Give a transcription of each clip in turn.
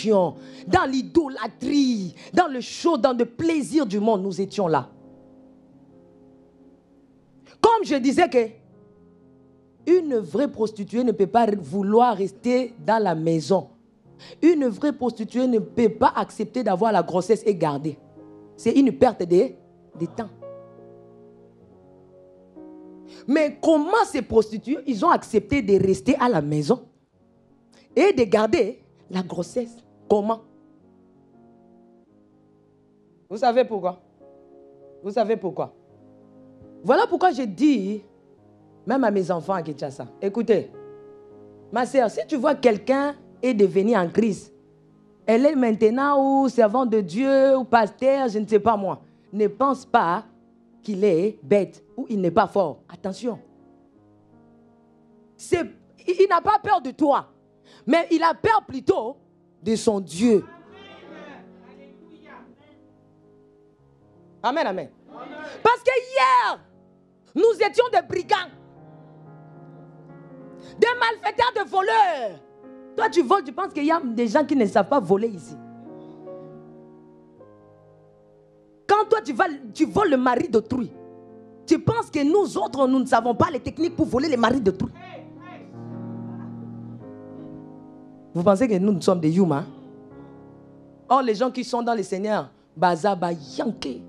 dans l'idolâtrie, dans le chaud, dans le plaisir du monde. Nous étions là. Comme je disais que une vraie prostituée ne peut pas vouloir rester dans la maison. Une vraie prostituée ne peut pas accepter d'avoir la grossesse et garder. C'est une perte de temps. Mais comment ces prostituées, ils ont accepté de rester à la maison et de garder la grossesse? Comment? Vous savez pourquoi? Vous savez pourquoi? Voilà pourquoi je dis, même à mes enfants à Kinshasa, écoutez, ma sœur, si tu vois quelqu'un est devenu en crise, elle est maintenant ou servant de Dieu ou pasteur, je ne sais pas moi, ne pense pas qu'il est bête ou il n'est pas fort. Attention. Il n'a pas peur de toi, mais il a peur plutôt de son Dieu. Amen, amen. Parce que hier, nous étions des brigands, des malfaiteurs, de voleurs. Toi, tu voles, tu penses qu'il y a des gens qui ne savent pas voler ici. Quand toi, tu voles le mari d'autrui, tu penses que nous autres, nous ne savons pas les techniques pour voler les maris d'autrui. Vous pensez que nous sommes des humains? Or, les gens qui sont dans le Seigneur, Bazaba Yanké.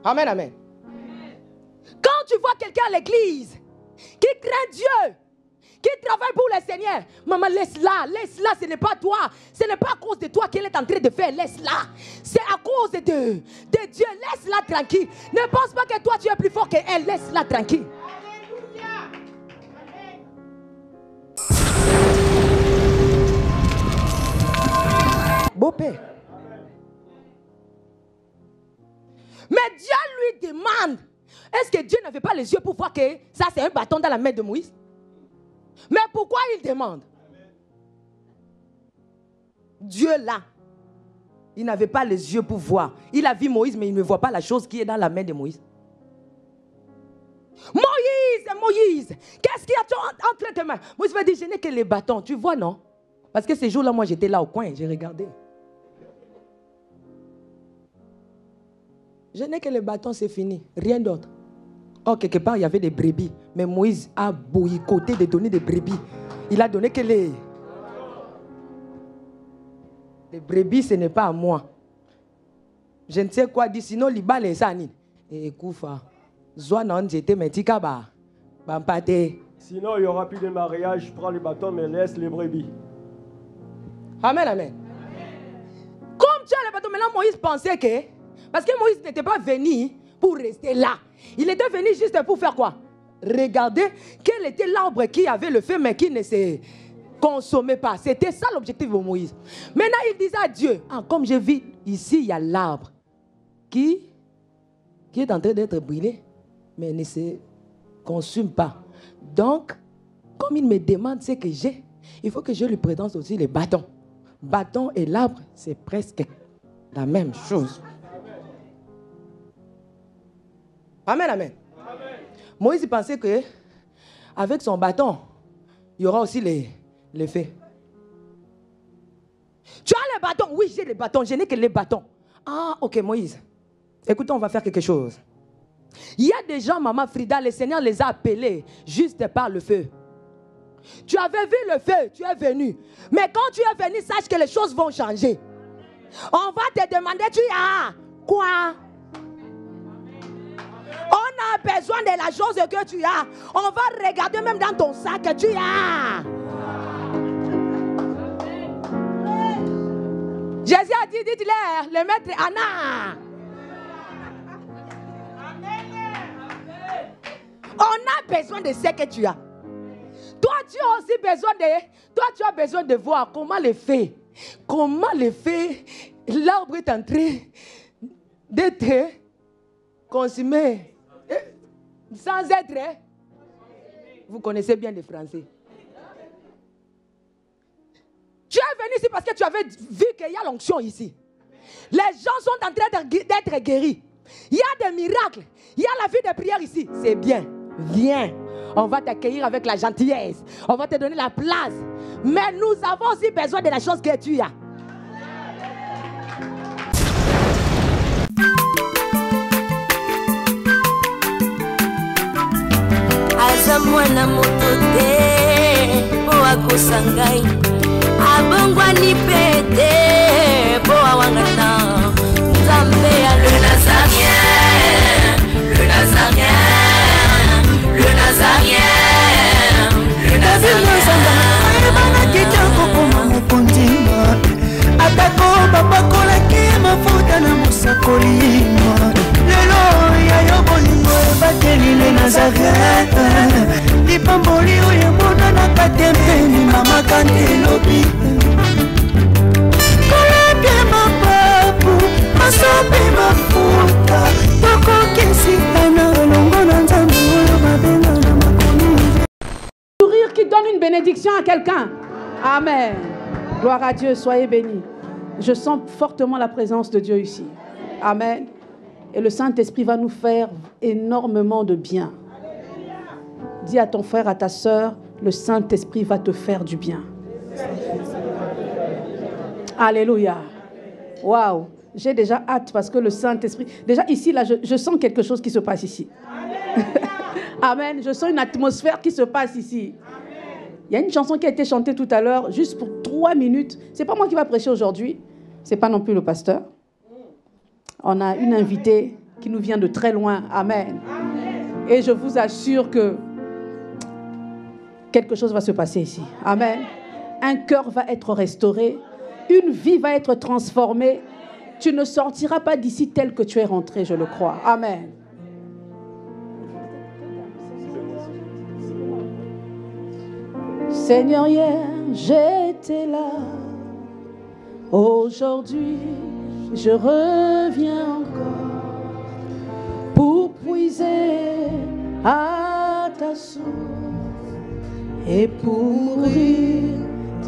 Amen, amen. Quand tu vois quelqu'un à l'église qui craint Dieu, qui travaille pour le Seigneur, maman, laisse-la, ce n'est pas toi. Ce n'est pas à cause de toi qu'elle est en train de faire, laisse-la. C'est à cause de Dieu, laisse-la tranquille. Ne pense pas que toi tu es plus fort qu'elle, laisse-la tranquille. Beau-père. Mais Dieu lui demande, est-ce que Dieu n'avait pas les yeux pour voir que ça c'est un bâton dans la main de Moïse? Mais pourquoi il demande? Dieu là, il n'avait pas les yeux pour voir. Il a vu Moïse, mais il ne voit pas la chose qui est dans la main de Moïse. Moïse, qu'est-ce qu'il y a entre tes mains? Moïse va dire, je n'ai que les bâtons, tu vois non? Parce que ces jours-là, moi j'étais là au coin, j'ai regardé. Je n'ai que les bâtons, c'est fini, rien d'autre. Oh, quelque part, il y avait des brebis. Mais Moïse a boycotté de donner des brebis. Il a donné que les brebis, ce n'est pas à moi. Je ne sais quoi dire, sinon, l'Iba les années. Et Koufa, Zouanan, j'étais Metikaba. Bampate. Sinon, il n'y aura plus de mariage. Prends les bâtons, mais laisse les brebis. Amen, amen. Comme tu as les bâtons, maintenant, Moïse pensait que. Parce que Moïse n'était pas venu pour rester là. Il était venu juste pour faire quoi? Regarder quel était l'arbre qui avait le feu mais qui ne se consommait pas. C'était ça l'objectif de Moïse. Maintenant, il disait à Dieu, comme je vis ici, il y a l'arbre qui est en train d'être brûlé, mais ne se consomme pas. Donc, comme il me demande ce que j'ai, il faut que je lui présente aussi les bâtons. Bâton et l'arbre, c'est presque la même chose. Amen, amen. Amen. Moïse pensait que avec son bâton, il y aura aussi les faits. Tu as les bâtons? Oui, j'ai les bâtons. Je n'ai que les bâtons. Ah, ok, Moïse. Écoutez, on va faire quelque chose. Il y a des gens, maman Frida, le Seigneur les a appelés juste par le feu. Tu avais vu le feu, tu es venu. Mais quand tu es venu, sache que les choses vont changer. On va te demander, tu as quoi? On a besoin de la chose que tu as. On va regarder même dans ton sac que tu as. Jésus a dit, dites-leur, le maître Anna. On a besoin de ce que tu as. Toi, tu as aussi besoin de voir comment le fait. Comment le fait, l'arbre est en train d'être consumé. Sans être. Vous connaissez bien les Français. Tu es venu ici parce que tu avais vu qu'il y a l'onction ici. Les gens sont en train d'être guéris. Il y a des miracles. Il y a la vie de prière ici. C'est bien. Viens. On va t'accueillir avec la gentillesse. On va te donner la place. Mais nous avons aussi besoin de la chose que tu as. Azamwana motote Boa sangai Abongwani pete Boa wangata Zambé le Nazarien Le Nazarien Le Nazarien Le Nazarien Ebana kitoko koma mukondima Atako babako laki mafuta na musakolima Lelo ya yobolingo bateli le Nazarien Lipamboli uye mona na katembeni mama kandelobi Koleke mapapu masopi mafuta Toko kesitana longo na nzambu uyo mabenga na makomi Sourire qui donne une bénédiction à quelqu'un. Amen. Gloire à Dieu, soyez bénis. Je sens fortement la présence de Dieu ici. Amen. Et le Saint-Esprit va nous faire énormément de bien. Dis à ton frère, à ta sœur, le Saint-Esprit va te faire du bien. Alléluia. Waouh. J'ai déjà hâte parce que le Saint-Esprit... Déjà ici, là, je sens quelque chose qui se passe ici. Amen. Je sens une atmosphère qui se passe ici. Il y a une chanson qui a été chantée tout à l'heure, juste pour 3 minutes. Ce n'est pas moi qui va prêcher aujourd'hui. Ce n'est pas non plus le pasteur. On a une invitée qui nous vient de très loin. Amen. Et je vous assure que quelque chose va se passer ici. Amen. Un cœur va être restauré. Une vie va être transformée. Tu ne sortiras pas d'ici tel que tu es rentré, je le crois. Amen. Seigneur, hier, j'étais là. Aujourd'hui, je reviens encore pour puiser à ta source et pour mourir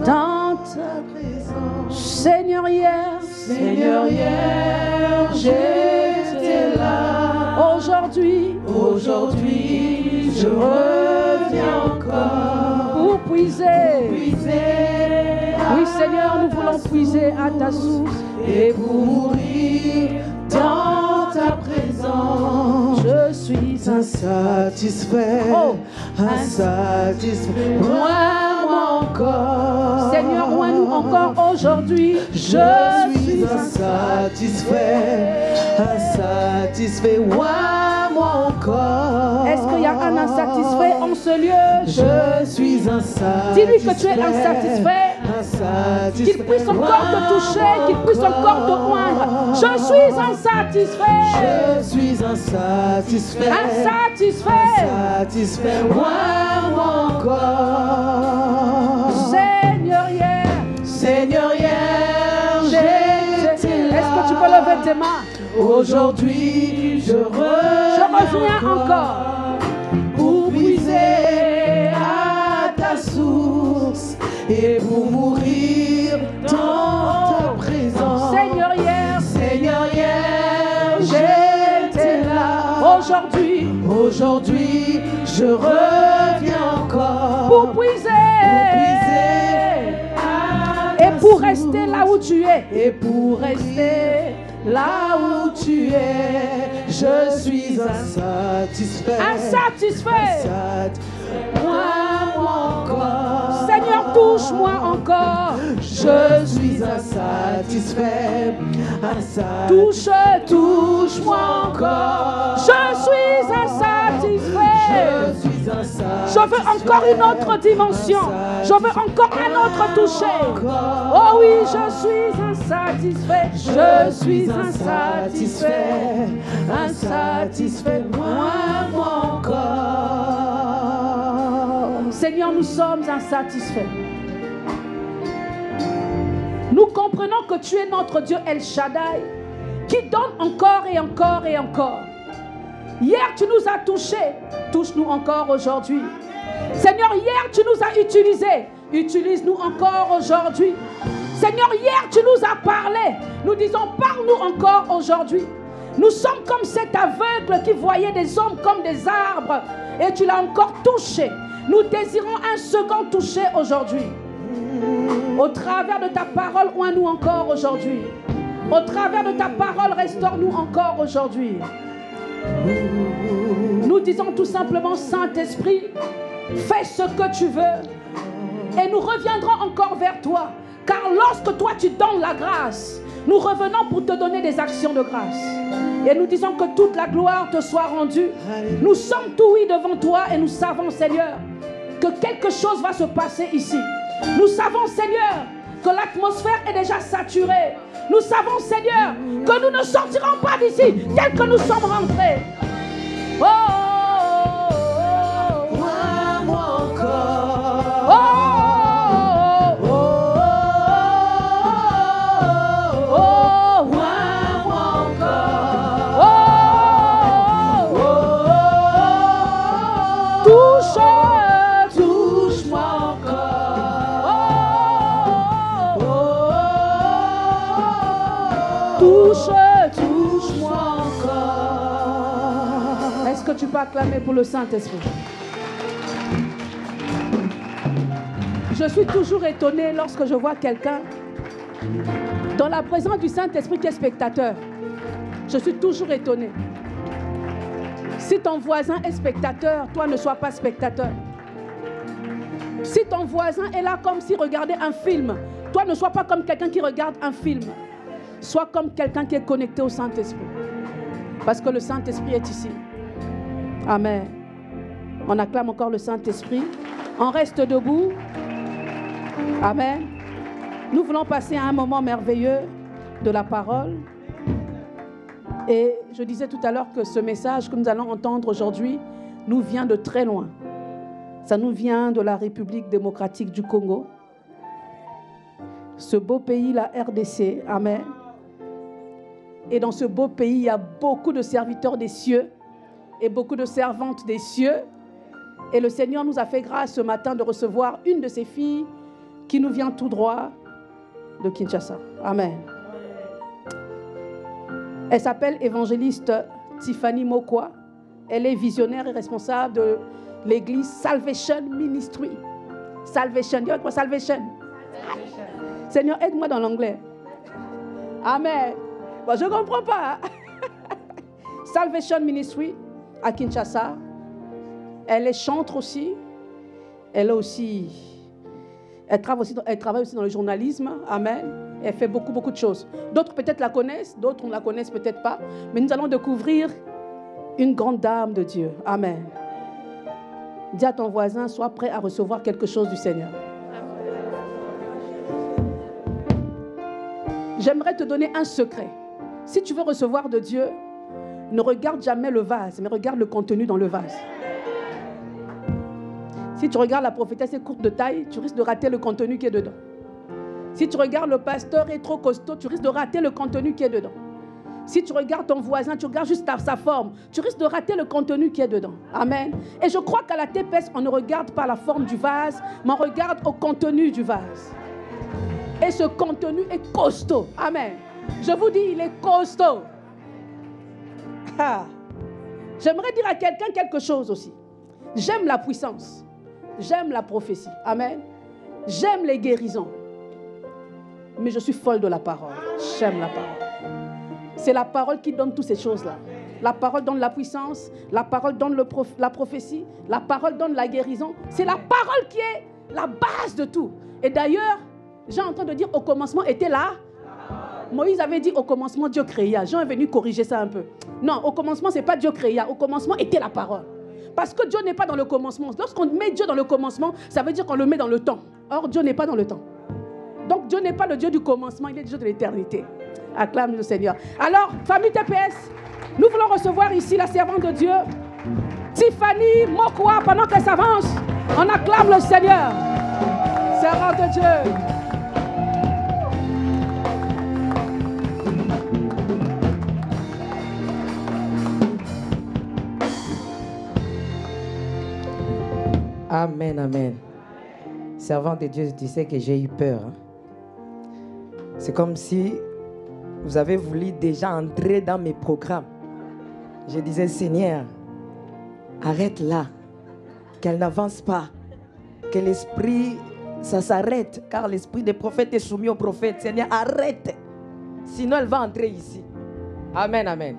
dans ta présence. Seigneur, hier, j'étais là. Aujourd'hui, je reviens encore pour puiser. Oui, Seigneur, nous voulons puiser à ta source et pour mourir dans ta présence. Je suis insatisfait, insatisfait. Loin-moi encore, Seigneur, loin-nous encore aujourd'hui. Je suis insatisfait, insatisfait. Loin-moi encore. Est-ce qu'il y a un insatisfait en ce lieu? Je suis insatisfait. Dis-lui que tu es insatisfait. Qu'il puisse encore te toucher, qu'il puisse encore te moindre. Je suis insatisfait. Je suis insatisfait. Insatisfait. Insatisfait. Moi encore. Seigneur, hier, j'étais là. Est-ce que tu peux lever tes mains? Aujourd'hui, je reviens encore pour puiser à ta source et pour mourir dans ta présence. Seigneur, hier, j'étais là. Aujourd'hui, je reviens encore pour puiser et pour rester là où tu es. Et pour rester là où tu es, je suis insatisfait. Insatisfait. Moi encore. Seigneur, touche-moi encore. Je suis insatisfait. Touche-moi encore. Je suis insatisfait. Je veux encore une autre dimension. Je veux encore un autre toucher. Oh oui, je suis insatisfait. Je suis insatisfait. Insatisfait. Moi encore. Seigneur, nous sommes insatisfaits. Nous comprenons que tu es notre Dieu El Shaddai, qui donne encore et encore et encore. Hier, tu nous as touchés. Touche-nous encore aujourd'hui. Seigneur, hier, tu nous as utilisés. Utilise-nous encore aujourd'hui. Seigneur, hier, tu nous as parlé. Nous disons, parle-nous encore aujourd'hui. Nous sommes comme cet aveugle qui voyait des hommes comme des arbres et tu l'as encore touché. Nous désirons un second toucher aujourd'hui. Au travers de ta parole, oins-nous encore aujourd'hui. Au travers de ta parole, restaure-nous encore aujourd'hui. Nous disons tout simplement, Saint-Esprit, fais ce que tu veux et nous reviendrons encore vers toi. Car lorsque toi tu donnes la grâce, nous revenons pour te donner des actions de grâce. Et nous disons que toute la gloire te soit rendue. Nous sommes tout oui devant toi et nous savons, Seigneur, que quelque chose va se passer ici. Nous savons, Seigneur, que l'atmosphère est déjà saturée. Nous savons, Seigneur, que nous ne sortirons pas d'ici tel que nous sommes rentrés. Oh, oh, oh, oh, moi encore. Oh, oh, oh, oh, moi encore. Oh, oh, oh, touche-moi encore. Touche-moi encore. Est-ce que tu peux acclamer pour le Saint-Esprit? Je suis toujours étonnée lorsque je vois quelqu'un dans la présence du Saint-Esprit qui est spectateur. Je suis toujours étonnée. Si ton voisin est spectateur, toi ne sois pas spectateur. Si ton voisin est là comme s'il regardait un film, toi ne sois pas comme quelqu'un qui regarde un film. Sois comme quelqu'un qui est connecté au Saint-Esprit. Parce que le Saint-Esprit est ici. Amen. On acclame encore le Saint-Esprit. On reste debout. Amen. Nous voulons passer à un moment merveilleux de la parole. Et je disais tout à l'heure que ce message que nous allons entendre aujourd'hui nous vient de très loin. Ça nous vient de la République démocratique du Congo. Ce beau pays, la RDC. Amen. Et dans ce beau pays, il y a beaucoup de serviteurs des cieux et beaucoup de servantes des cieux. Et le Seigneur nous a fait grâce ce matin de recevoir une de ses filles qui nous vient tout droit de Kinshasa. Amen. Elle s'appelle évangéliste Tiffany Mokwa. Elle est visionnaire et responsable de l'église Salvation Ministry. Salvation, dis quoi Salvation? Seigneur, aide-moi dans l'anglais. Amen. Bon, je ne comprends pas. Salvation Ministry à Kinshasa. Elle est chantre aussi. Elle travaille aussi dans le journalisme. Amen. Elle fait beaucoup de choses. D'autres peut-être la connaissent, d'autres ne la connaissent peut-être pas. Mais nous allons découvrir une grande dame de Dieu. Amen. Dis à ton voisin, sois prêt à recevoir quelque chose du Seigneur. J'aimerais te donner un secret. Si tu veux recevoir de Dieu, ne regarde jamais le vase, mais regarde le contenu dans le vase. Si tu regardes la prophétesse est courte de taille, tu risques de rater le contenu qui est dedans. Si tu regardes le pasteur est trop costaud, tu risques de rater le contenu qui est dedans. Si tu regardes ton voisin, tu regardes juste sa forme, tu risques de rater le contenu qui est dedans. Amen. Et je crois qu'à la TPS, on ne regarde pas la forme du vase, mais on regarde au contenu du vase. Et ce contenu est costaud. Amen. Je vous dis, il est costaud. Ah. J'aimerais dire à quelqu'un quelque chose aussi. J'aime la puissance. J'aime la prophétie. Amen. J'aime les guérisons. Mais je suis folle de la parole. J'aime la parole. C'est la parole qui donne toutes ces choses-là. La parole donne la puissance. La parole donne la prophétie. La parole donne la guérison. C'est la parole qui est la base de tout. Et d'ailleurs, Jean est en train de dire au commencement était là. Moïse avait dit au commencement Dieu créa. Jean est venu corriger ça un peu. Non, au commencement ce n'est pas Dieu créa. Au commencement était la parole. Parce que Dieu n'est pas dans le commencement. Lorsqu'on met Dieu dans le commencement, ça veut dire qu'on le met dans le temps. Or Dieu n'est pas dans le temps. Donc Dieu n'est pas le Dieu du commencement, il est le Dieu de l'éternité. Acclame le Seigneur. Alors, famille TPS, nous voulons recevoir ici la servante de Dieu, Tiffany Mokwa, pendant qu'elle s'avance. On acclame le Seigneur. Servante de Dieu. Amen, amen. Servant de Dieu, tu sais que j'ai eu peur. C'est comme si vous avez voulu déjà entrer dans mes programmes. Je disais, Seigneur, arrête là, qu'elle n'avance pas, que l'esprit, ça s'arrête, car l'esprit des prophètes est soumis aux prophètes. Seigneur, arrête, sinon elle va entrer ici. Amen, amen.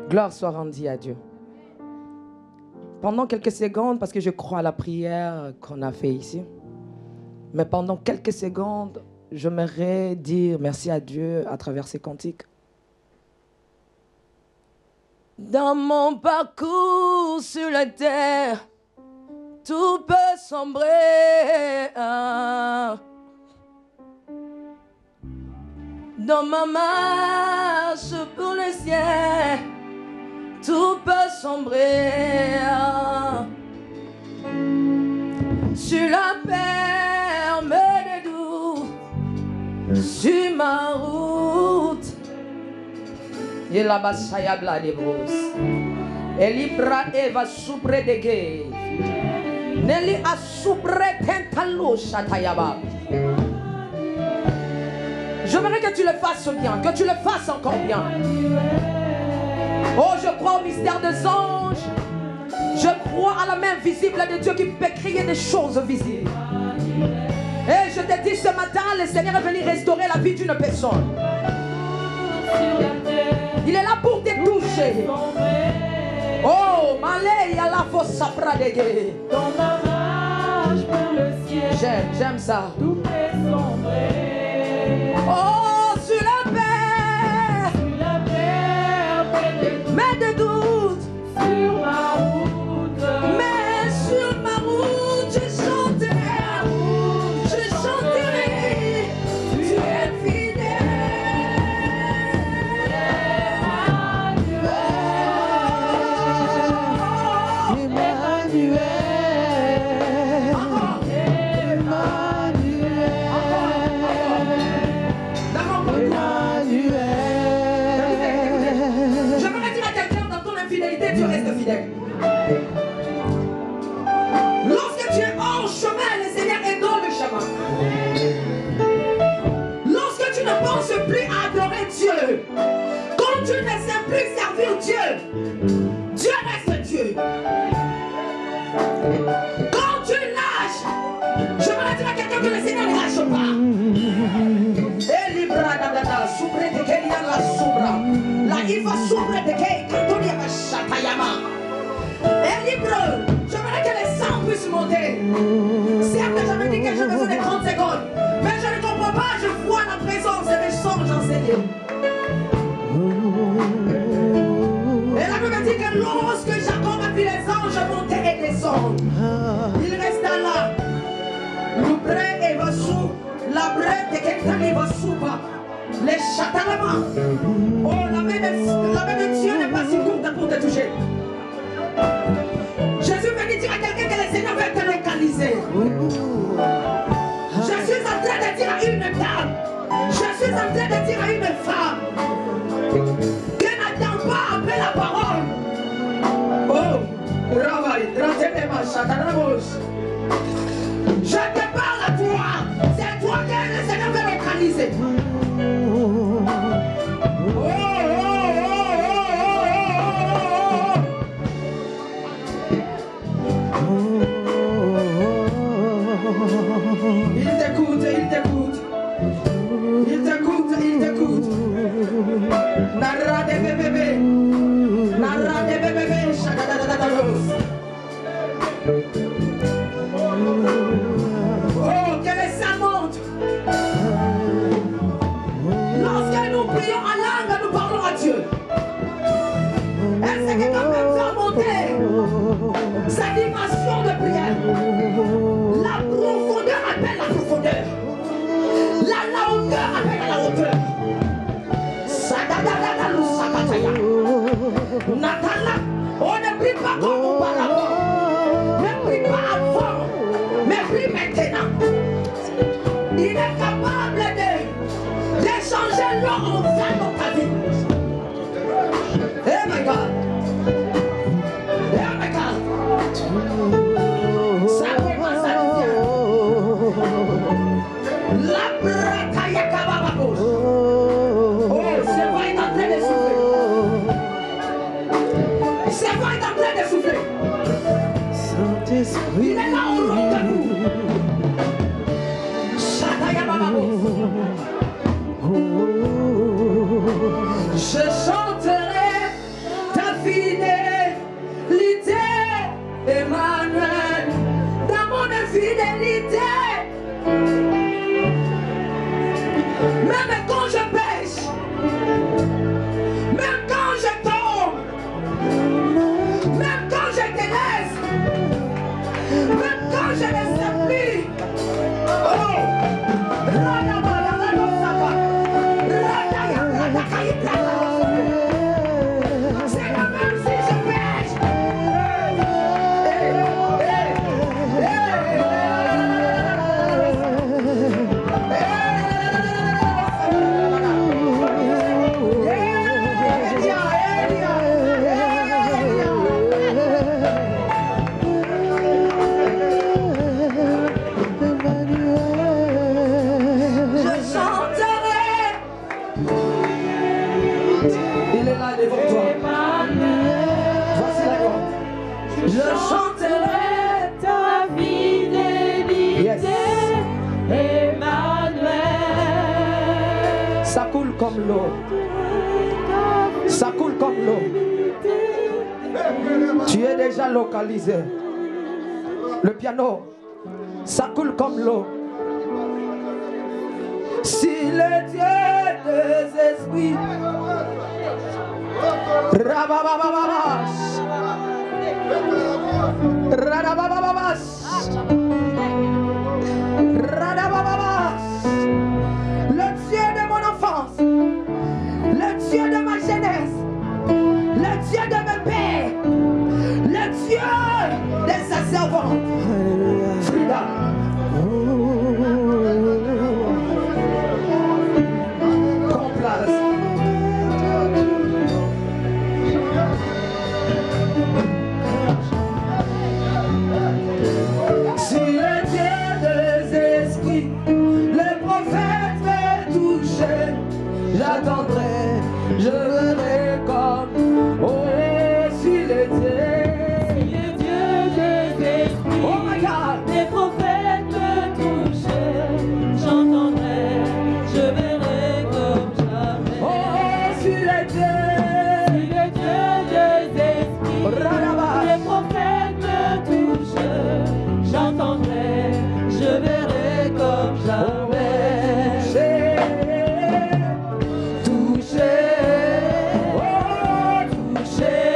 Gloire soit rendue à Dieu. Pendant quelques secondes, parce que je crois à la prière qu'on a fait ici, mais pendant quelques secondes, j'aimerais dire merci à Dieu à travers ces cantiques. Dans mon parcours sur la terre, tout peut sombrer. Dans ma marche pour le ciel, tout peut sombrer. Sur la perme de doux, sur ma route, il a basaya blade bros. Elibra eva supre de gay. Nelly a supre tentalo chatayaba. J'aimerais que tu le fasses bien, que tu le fasses encore bien. Oh, je crois au mystère des anges. Je crois à la main visible de Dieu qui peut créer des choses visibles. Et je te dis ce matin, le Seigneur est venu restaurer la vie d'une personne. Il est là pour te toucher. Oh, Malay, à la fosse sapra de gué. Dans ma marche pour le ciel, j'aime ça. Tout est sombré. Oh, sur la paix. Sur la paix, mais de doute. Sur ma route. Mais sur ma route, je chanterai. Je chanterai. Tu es fidèle. Tu restes fidèle. Lorsque tu es hors chemin, le Seigneur est dans le chemin. Lorsque tu ne penses plus à adorer Dieu, quand tu ne sais plus servir Dieu, Dieu reste Dieu. Quand tu lâches, je voudrais dire à quelqu'un que le Seigneur ne lâche pas. La iva sobre de kei kantonia bashatayama. Et libre, j'aimerais que les sangs puissent monter. Certes, j'avais dit que j'ai besoin de 30 secondes, mais je ne comprends pas, je vois la présence et mes songes enseignés. Et la Bible dit que lorsque Jacob a vu les anges monter et descendre, il resta là. L'oubré et va sous, la brève de quelqu'un va sous pas. Les chatalama. Oh, la main de Dieu n'est pas si courte pour te toucher. Jésus venait dire à quelqu'un que le Seigneur veut te localiser. Je suis en train de dire à une dame, je suis en train de dire à une femme qui n'attend pas après la parole. Oh, Ravai, Ratenema, Chatanamos. Je te parle à toi. C'est toi que le Seigneur veut localiser. Il t'écoute, il t'écoute. Il t'écoute, il t'écoute. Narra de bébé. Narra de bébé. Oh, que les saints montent. Lorsque nous prions en langue, nous parlons à Dieu. Est-ce que quelqu'un peut faire monter sa dimension de prière? La profondeur appelle la profondeur. La hauteur appelle la hauteur. Sadadadadalou sakataya. Natala, on ne prie pas comme auparavant. Ne prie pas avant, mais prie maintenant. Il est capable d'échanger l'eau en vin dans ta vie. Oh my God. Oh my God. Ça commence à devenir. La brataya kabababos. Oh, fidélité. Même quand je pêche, même quand je tombe, même quand je te laisse, même quand je ne sais plus. Oh! C'est quand même si je pêche. Je chanterai ta fidélité, Emmanuel. Ça coule comme l'eau. Ça coule comme l'eau. Tu es déjà localisé. Le piano, ça coule comme l'eau. Si le Dieu des esprits, Rababababas, Radabababas, Radabababas, le Dieu de mon enfance, le Dieu de ma jeunesse, le Dieu de mes pères, le Dieu de sa servante, Frida. Prends place. Si le Dieu des esprits, les prophètes me toucher, j'attendrai, je verrai comme, oh, si le Dieu des esprits, oh my God, les prophètes me toucher, j'entendrai, je verrai comme jamais. oh, si le Dieu des esprits, Radabas, les prophètes me touchent, j'entendrai, je verrai comme jamais. toucher, oh, toucher,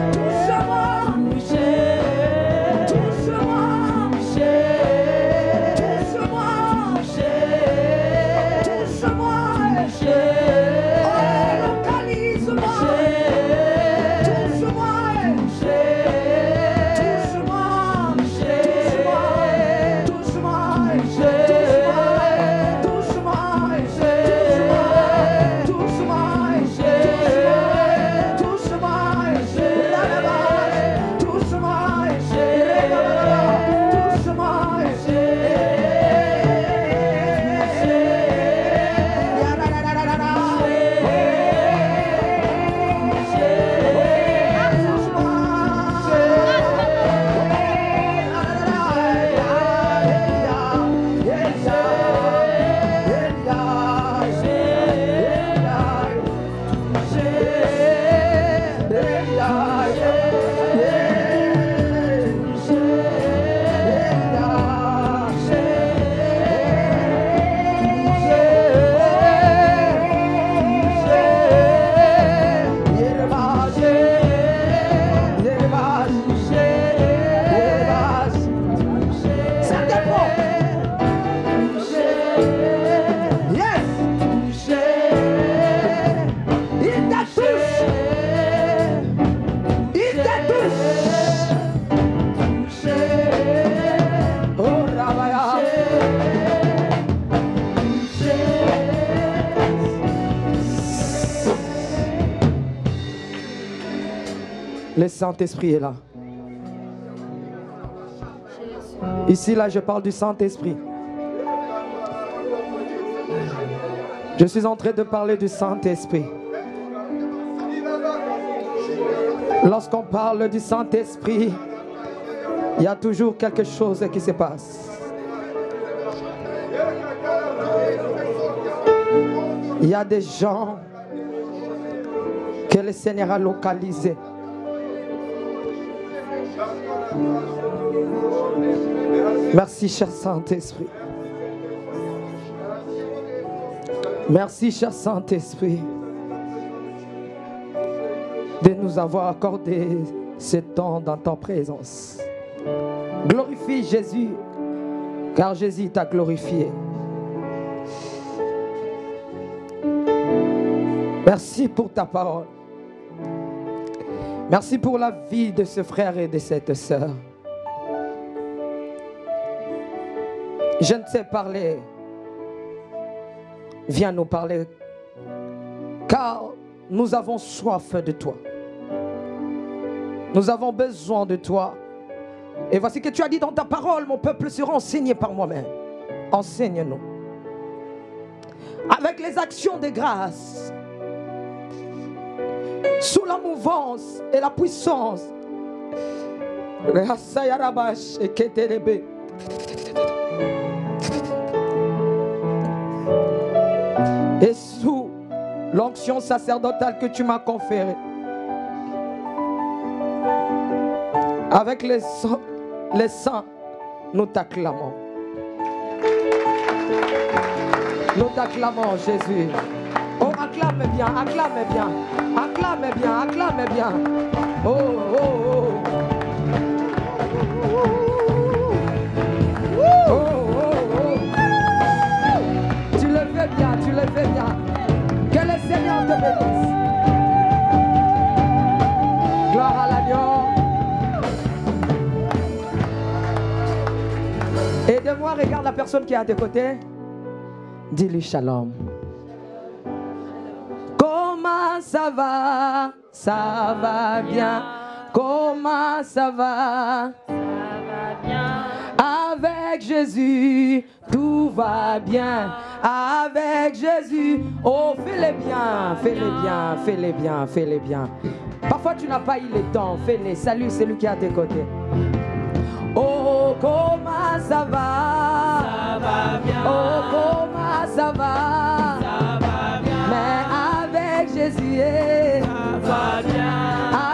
touche-moi, touche-moi, touche-moi, oh, localise-moi, touche-moi, Le Saint-Esprit est là. Ici, là, je parle du Saint-Esprit. Je suis en train de parler du Saint-Esprit. Lorsqu'on parle du Saint-Esprit, il y a toujours quelque chose qui se passe. Il y a des gens que le Seigneur a localisés. Merci, cher Saint-Esprit. Merci, cher Saint-Esprit, de nous avoir accordé ce temps dans ta présence. Glorifie Jésus, car Jésus t'a glorifié. Merci pour ta parole. Merci pour la vie de ce frère et de cette sœur. Je ne sais parler. Viens nous parler, car nous avons soif de toi. Nous avons besoin de toi. Et voici que tu as dit dans ta parole, mon peuple sera enseigné par moi-même. Enseigne-nous. Avec les actions de grâce, sous la mouvance et la puissance. Et sous l'onction sacerdotale que tu m'as conférée, avec les saints, nous t'acclamons. Nous t'acclamons, Jésus. Oh, acclame bien, acclame bien, acclame bien, acclame bien. Oh, oh, oh. Oh, oh, oh. Tu le fais bien, tu le fais bien. Que le Seigneur te bénisse. Gloire à l'agneau. Et de moi, regarde la personne qui est à tes côtés. Dis-lui shalom. Comment ça va? Ça va bien. Comment ça va? Ça va bien. Avec Jésus, tout va bien. Avec Jésus, oh, fais-les bien, fais-les bien, fais-les bien, fais-les bien. Parfois, tu n'as pas eu le temps, fais-les. Salut celui qui est à tes côtés. Oh, comment ça va? Ça va bien. Oh, comment ça va? Ça va bien. Mais avec Jésus, Ça va bien.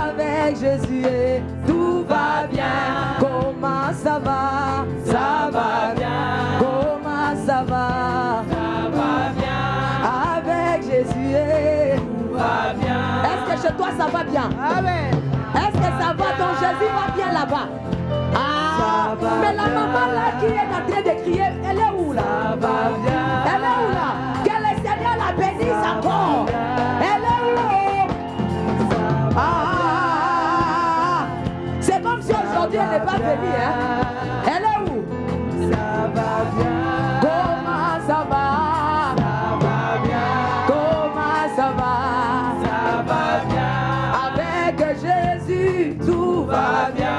avec Jésus, tout va bien. Comment ça va? Ça va bien. Comment ça va? Ça va bien. Avec Jésus, Tout va bien. est-ce que chez toi ça va bien? Amen. Est-ce que ça va? Ton Jésus va bien là-bas? Ah, mais la maman là qui est en train de crier, elle est où là? Ça va bien. Elle est où là? Que le Seigneur la bénisse encore. Elle est où? Ah, c'est comme si aujourd'hui elle n'est pas venue, hein? Elle est où? Ça va bien. Comment ça va? Ça va bien. Comment ça va? Ça va bien. Avec Jésus, tout va bien.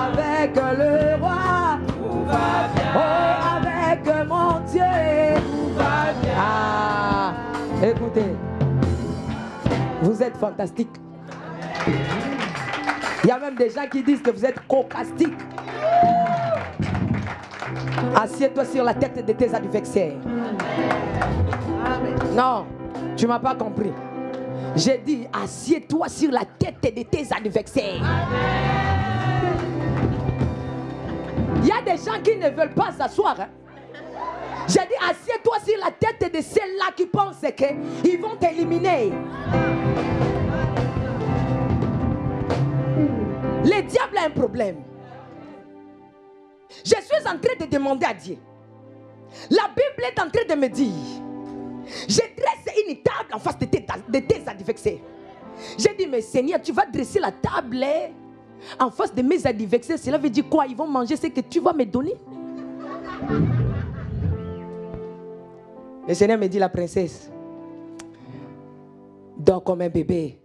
Avec le roi, Tout va bien. oh, avec mon Dieu. Tout va bien. Ah, écoutez, vous êtes fantastiques. Il y a même des gens qui disent que vous êtes cocastiques. Assieds-toi sur la tête de tes adversaires. Non, tu ne m'as pas compris. J'ai dit, assieds-toi sur la tête de tes adversaires. Il y a des gens qui ne veulent pas s'asseoir. Hein? J'ai dit, assieds-toi sur la tête de ceux-là qui pensent qu'ils vont t'éliminer. Le diable a un problème. Je suis en train de demander à Dieu. La Bible est en train de me dire, je dresse une table en face de tes adversaires. J'ai dit, mais Seigneur, tu vas dresser la table en face de mes adversaires. Cela veut dire quoi? Ils vont manger ce que tu vas me donner. Le Seigneur me dit, la princesse, dors comme un bébé.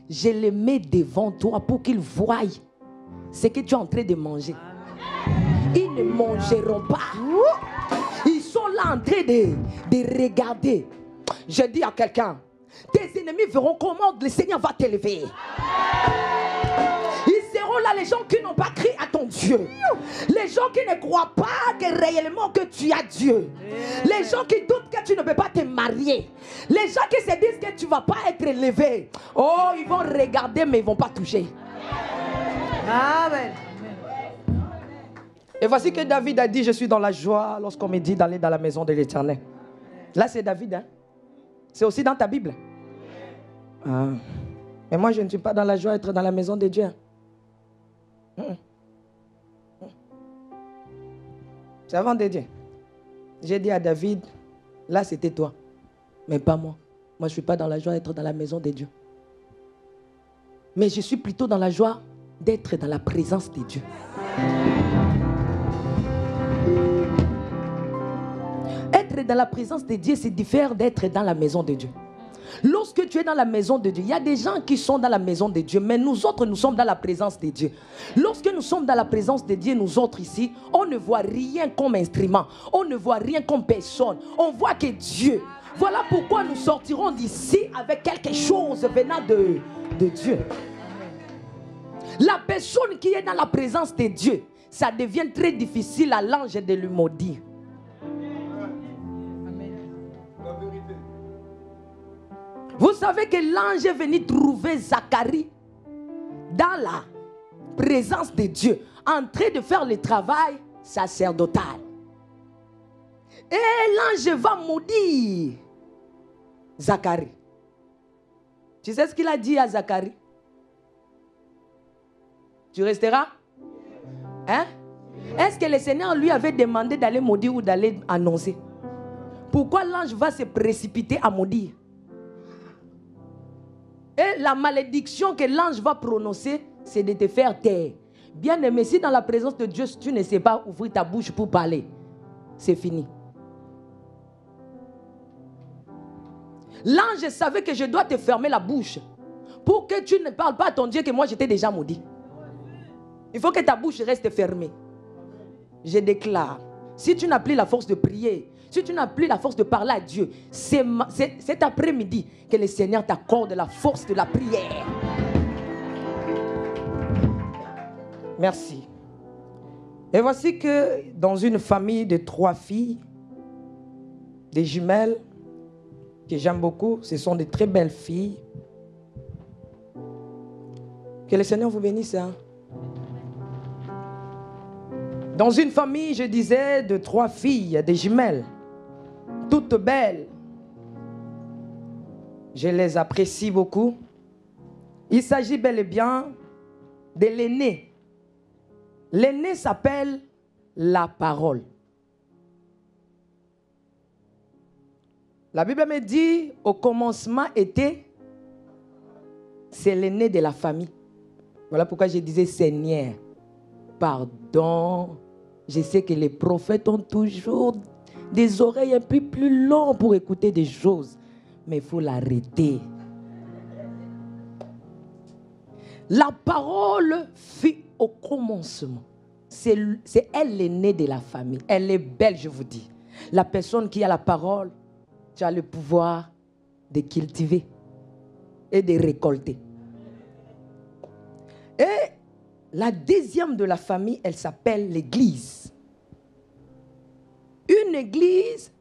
Je le mets devant toi pour qu'ils voient ce que tu es en train de manger. Ils ne mangeront pas. Ils sont là en train de regarder. Je dis à quelqu'un, tes ennemis verront comment le Seigneur va t'élever. Ils seront là, les gens qui n'ont pas crié à ton Dieu. Les gens qui ne croient pas que réellement que tu as Dieu. Les gens qui doutent que tu ne peux pas te marier. Les gens qui se disent que tu ne vas pas être élevé. Oh, ils vont regarder mais ils ne vont pas toucher. Amen. Et voici que David a dit, je suis dans la joie lorsqu'on me dit d'aller dans la maison de l'Éternel. Là, c'est David, hein? C'est aussi dans ta Bible. Ah. Mais moi, je ne suis pas dans la joie d'être dans la maison de Dieu. C'est avant de Dieu. J'ai dit à David, là, c'était toi. Mais pas moi. Moi, je ne suis pas dans la joie d'être dans la maison de Dieu. Mais je suis plutôt dans la joie d'être dans la présence de Dieu. Être dans la présence de Dieu, c'est différent d'être dans la maison de Dieu. Lorsque tu es dans la maison de Dieu, il y a des gens qui sont dans la maison de Dieu, mais nous autres, nous sommes dans la présence de Dieu. Lorsque nous sommes dans la présence de Dieu, nous autres ici, on ne voit rien comme instrument, on ne voit rien comme personne, on voit que Dieu. Voilà pourquoi nous sortirons d'ici avec quelque chose venant de Dieu. La personne qui est dans la présence de Dieu, ça devient très difficile à l'ange de lui maudire. Vous savez que l'ange est venu trouver Zacharie dans la présence de Dieu, en train de faire le travail sacerdotal. Et l'ange va maudire Zacharie. Tu sais ce qu'il a dit à Zacharie? Tu resteras? Hein? Est-ce que le Seigneur lui avait demandé d'aller maudire ou d'aller annoncer? Pourquoi l'ange va se précipiter à maudire? Et la malédiction que l'ange va prononcer, c'est de te faire taire. Bien aimé, si dans la présence de Dieu, tu ne sais pas ouvrir ta bouche pour parler, c'est fini. L'ange savait que je dois te fermer la bouche pour que tu ne parles pas à ton Dieu que moi je t'ai déjà maudit. Il faut que ta bouche reste fermée. Je déclare, si tu n'as plus la force de prier, si tu n'as plus la force de parler à Dieu, c'est cet après-midi que le Seigneur t'accorde la force de la prière. Merci. Et voici que dans une famille de 3 filles, des jumelles, que j'aime beaucoup, ce sont de très belles filles. Que le Seigneur vous bénisse. Hein? Dans une famille, je disais, de 3 filles, des jumelles, toutes belles. Je les apprécie beaucoup. Il s'agit bel et bien de l'aîné. L'aîné s'appelle la parole. La Bible me dit, au commencement était, c'est l'aîné de la famille. Voilà pourquoi je disais, Seigneur, pardon. Je sais que les prophètes ont toujours des oreilles un peu plus longues pour écouter des choses. Mais il faut l'arrêter. La parole fut au commencement. C'est elle l'aînée de la famille. Elle est belle, je vous dis. La personne qui a la parole, tu as le pouvoir de cultiver et de récolter. Et la deuxième de la famille, elle s'appelle l'église. Une église,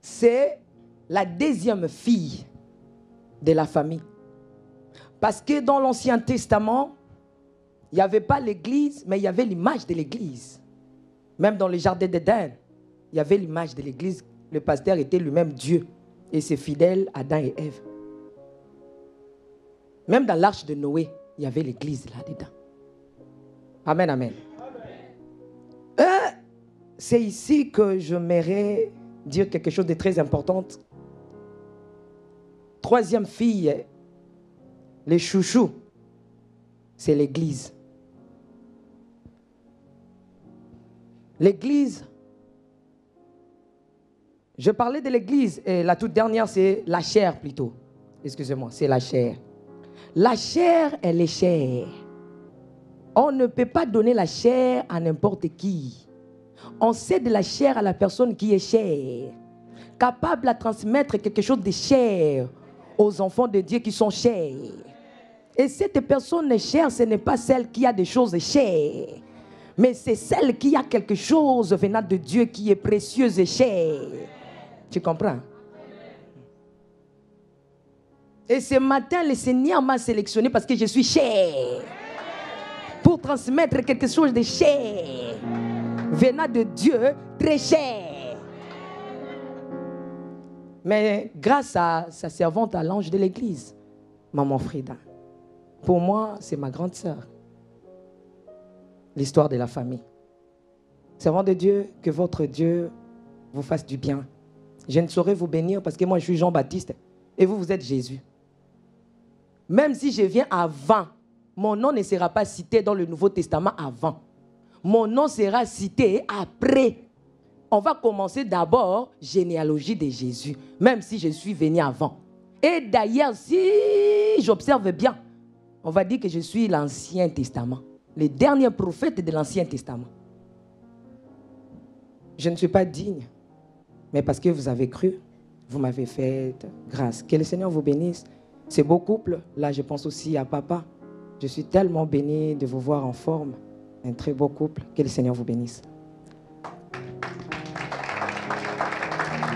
c'est la deuxième fille de la famille. Parce que dans l'Ancien Testament, il n'y avait pas l'église, mais il y avait l'image de l'église. Même dans le jardin d'Éden, il y avait l'image de l'église. Le pasteur était lui-même Dieu et ses fidèles, Adam et Ève. Même dans l'arche de Noé, il y avait l'église là-dedans. Amen, amen. C'est ici que je m'aimerais dire quelque chose de très important. Troisième fille, les chouchous, c'est l'église. L'église, je parlais de l'église et la toute dernière, c'est la chair plutôt. Excusez-moi, c'est la chair. La chair, elle est chère. On ne peut pas donner la chair à n'importe qui. On cède la chair à la personne qui est chère, capable de transmettre quelque chose de cher aux enfants de Dieu qui sont chers. Et cette personne chère, ce n'est pas celle qui a des choses chères, mais c'est celle qui a quelque chose venant de Dieu qui est précieuse et chère. Tu comprends? Et ce matin, le Seigneur m'a sélectionné parce que je suis chère. pour transmettre quelque chose de cher, venant de Dieu, très cher. Mais grâce à sa servante, à l'ange de l'église, Maman Frida, pour moi, c'est ma grande sœur. L'histoire de la famille. Servant de Dieu, que votre Dieu vous fasse du bien. Je ne saurais vous bénir parce que moi, je suis Jean-Baptiste et vous, vous êtes Jésus. Même si je viens avant, mon nom ne sera pas cité dans le Nouveau Testament avant. Mon nom sera cité après. On va commencer d'abord généalogie de Jésus, même si je suis venu avant. Et d'ailleurs, si j'observe bien, on va dire que je suis l'Ancien Testament, le dernier prophète de l'Ancien Testament. Je ne suis pas digne, mais parce que vous avez cru, vous m'avez fait grâce. Que le Seigneur vous bénisse. Ces beaux couples, là je pense aussi à papa. Je suis tellement béni de vous voir en forme. Un très beau couple. Que le Seigneur vous bénisse.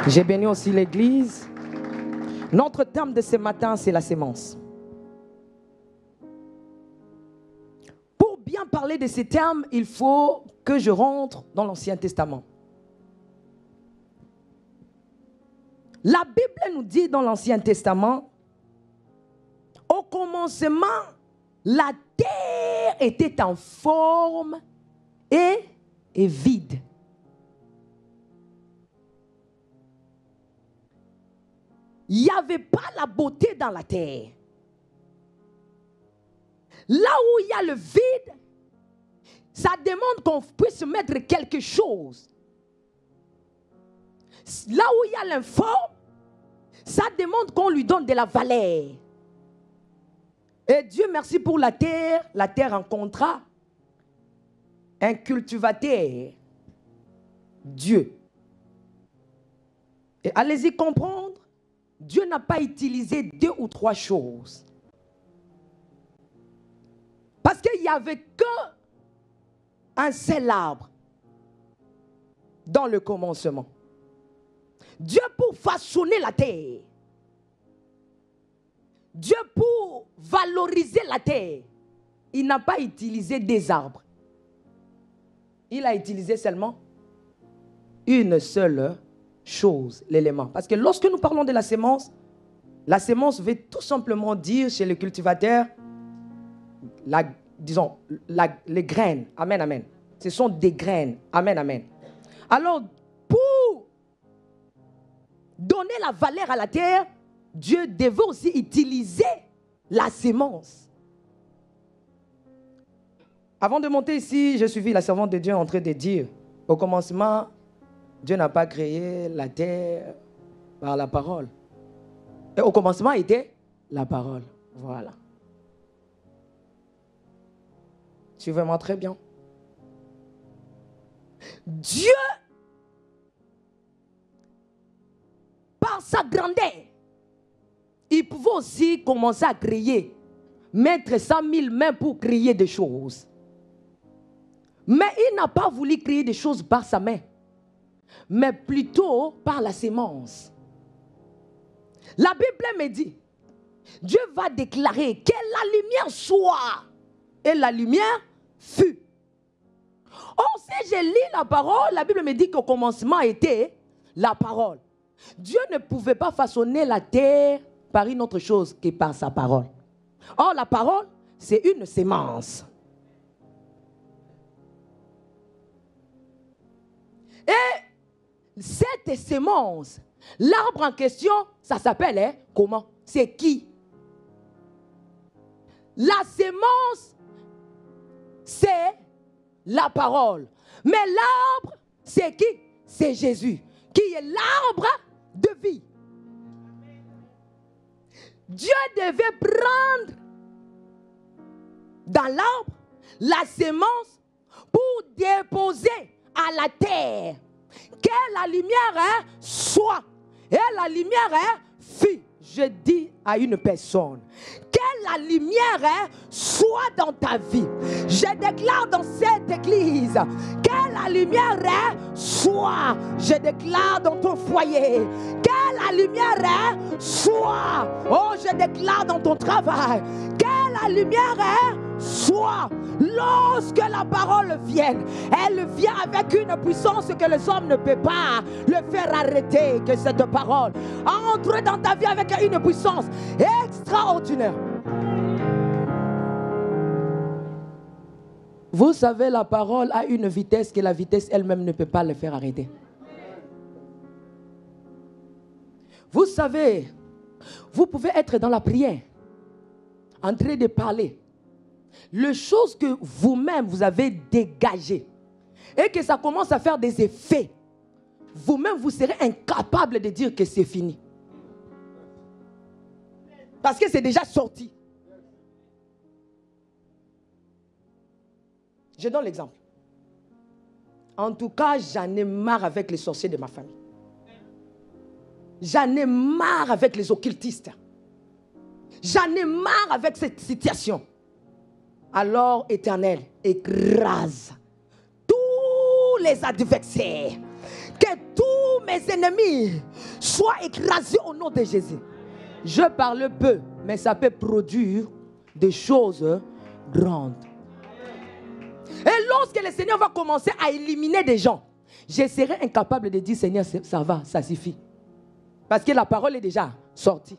J'ai béni aussi l'église. Notre thème de ce matin, c'est la sémence. Pour bien parler de ce thème, il faut que je rentre dans l'Ancien Testament. La Bible nous dit dans l'Ancien Testament, au commencement, la terre était en forme et vide. Il n'y avait pas la beauté dans la terre. Là où il y a le vide, ça demande qu'on puisse mettre quelque chose. Là où il y a l'informe, ça demande qu'on lui donne de la valeur. Et Dieu merci pour la terre rencontra un cultivateur, Dieu. Et allez-y comprendre, Dieu n'a pas utilisé 2 ou 3 choses. Parce qu'il n'y avait qu'un seul arbre dans le commencement. Dieu pour façonner la terre, Dieu pour valoriser la terre, il n'a pas utilisé des arbres. Il a utilisé seulement une seule chose, l'élément. Parce que lorsque nous parlons de la sémence veut tout simplement dire chez le cultivateur, les graines. Amen, amen. Ce sont des graines. Amen, amen. Alors, pour donner la valeur à la terre, Dieu devait aussi utiliser la sémence. Avant de monter ici, j'ai suivi la servante de Dieu en train de dire, au commencement, Dieu n'a pas créé la terre par la parole. Et au commencement était la parole. Voilà. Suivez-moi très bien. Dieu, par sa grandeur, il pouvait aussi commencer à créer, mettre 100 000 mains pour créer des choses. Mais il n'a pas voulu créer des choses par sa main, mais plutôt par la sémence. La Bible me dit, Dieu va déclarer que la lumière soit, et la lumière fut. Or, si je lis la parole, la Bible me dit qu'au commencement était la parole. Dieu ne pouvait pas façonner la terre par une autre chose que par sa parole. Or, la parole, c'est une sémence. Et cette sémence, l'arbre en question, ça s'appelle comment? C'est qui? La sémence, c'est la parole. Mais l'arbre, c'est qui? C'est Jésus, qui est l'arbre de vie. Dieu devait prendre dans l'arbre la sémence pour déposer à la terre que la lumière soit. Et la lumière fut. Je dis à une personne, que la lumière soit dans ta vie. Je déclare dans cette église, que la lumière soit. Je déclare dans ton foyer, que la lumière soit. Oh, je déclare dans ton travail, que la lumière soit. Lorsque la parole vient, elle vient avec une puissance que les hommes ne peuvent pas le faire arrêter, que cette parole entre dans ta vie avec une puissance extraordinaire. Vous savez, la parole a une vitesse que la vitesse elle-même ne peut pas le faire arrêter. Vous savez, vous pouvez être dans la prière, en train de parler. Les choses que vous-même vous avez dégagées et que ça commence à faire des effets, vous-même vous serez incapable de dire que c'est fini. Parce que c'est déjà sorti. Je donne l'exemple. En tout cas, j'en ai marre avec les sorciers de ma famille. J'en ai marre avec les occultistes. J'en ai marre avec cette situation. Alors, Éternel, écrase tous les adversaires. Que tous mes ennemis soient écrasés au nom de Jésus. Je parle peu, mais ça peut produire des choses grandes. Et lorsque le Seigneur va commencer à éliminer des gens, je serai incapable de dire, Seigneur, ça va, ça suffit. Parce que la parole est déjà sortie.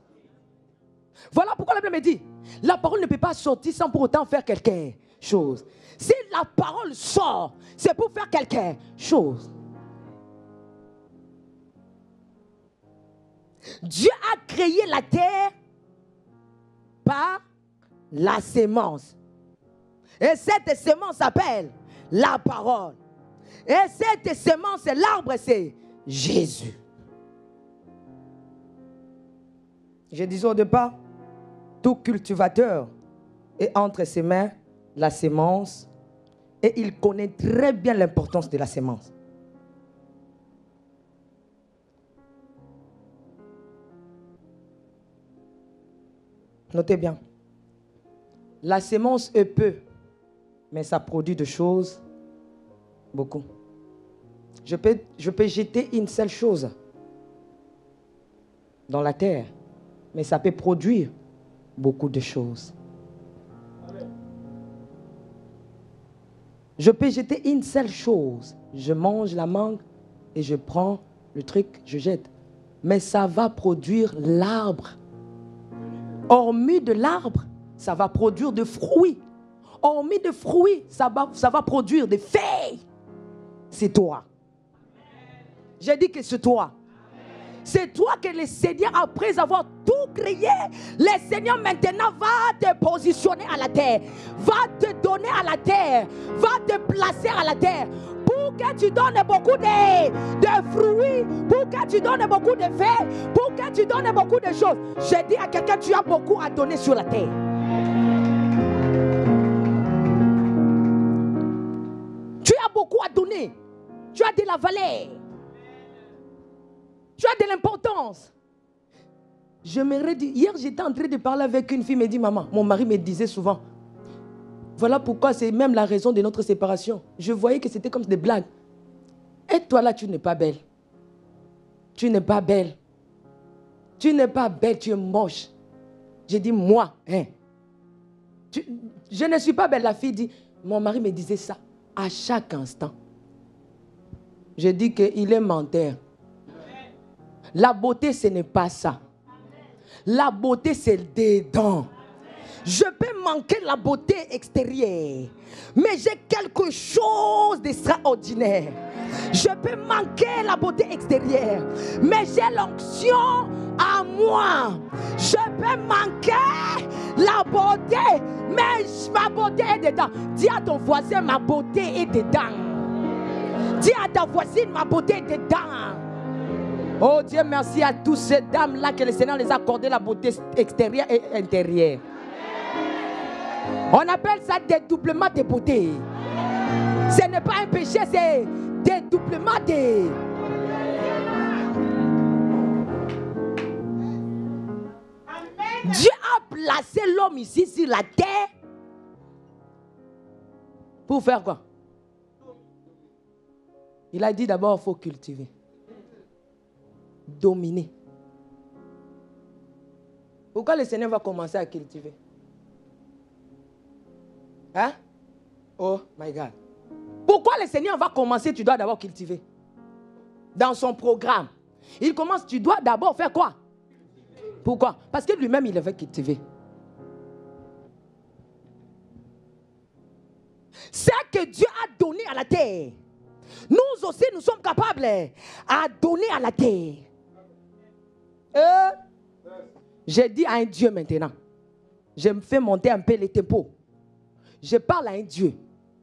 Voilà pourquoi la Bible me dit, la parole ne peut pas sortir sans pour autant faire quelque chose. Si la parole sort, c'est pour faire quelque chose. Dieu a créé la terre par la sémence. Et cette sémence s'appelle la parole. Et cette sémence, l'arbre, c'est Jésus. Je disais au départ, tout cultivateur est entre ses mains la sémence et il connaît très bien l'importance de la sémence. Notez bien, la sémence est peu, mais ça produit de choses beaucoup. Je peux jeter une seule chose dans la terre, mais ça peut produire beaucoup de choses. Je peux jeter une seule chose. Je mange la mangue et je prends le truc, je jette. Mais ça va produire l'arbre. Hormis de l'arbre, ça va produire des fruits. Hormis de fruits, ça va produire des feuilles. C'est toi. J'ai dit que c'est toi. C'est toi que le Seigneur, après avoir tout créé, le Seigneur maintenant va te positionner à la terre, va te donner à la terre, va te placer à la terre, pour que tu donnes beaucoup de fruits, pour que tu donnes beaucoup de feuilles, pour que tu donnes beaucoup de choses. J'ai dit à quelqu'un, tu as beaucoup à donner sur la terre. Tu as beaucoup à donner. Tu as de la valeur. Tu as de l'importance. J'aimerais dire, hier j'étais en train de parler avec une fille, me dit, maman, mon mari me disait souvent, voilà pourquoi c'est même la raison de notre séparation. Je voyais que c'était comme des blagues. Et toi là, tu n'es pas belle. Tu n'es pas belle. Tu n'es pas belle, tu es moche. J'ai dit, moi, hein. Je ne suis pas belle. La fille dit, mon mari me disait ça à chaque instant. Je dis qu'il est menteur. La beauté, ce n'est pas ça. La beauté, c'est dedans. Je peux manquer la beauté extérieure, mais j'ai quelque chose d'extraordinaire. Je peux manquer la beauté extérieure, mais j'ai l'onction à moi. Je peux manquer la beauté, mais ma beauté est dedans. Dis à ton voisin, ma beauté est dedans. Dis à ta voisine, ma beauté est dedans. Oh Dieu, merci à toutes ces dames-là que le Seigneur les a accordé la beauté extérieure et intérieure. On appelle ça dédoublement de beauté. Ce n'est pas un péché, c'est dédoublement de... Dieu a placé l'homme ici sur la terre pour faire quoi? Il a dit d'abord, il faut cultiver. Dominer. Pourquoi le Seigneur va commencer à cultiver? Hein? Oh my God. Pourquoi le Seigneur va commencer, tu dois d'abord cultiver? Dans son programme. Il commence, tu dois d'abord faire quoi? Pourquoi? Parce que lui-même, il veut cultiver. C'est que Dieu a donné à la terre. Nous aussi, nous sommes capables à donner à la terre. J'ai dit à un Dieu maintenant. Je me fais monter un peu les tempos. Je parle à un Dieu.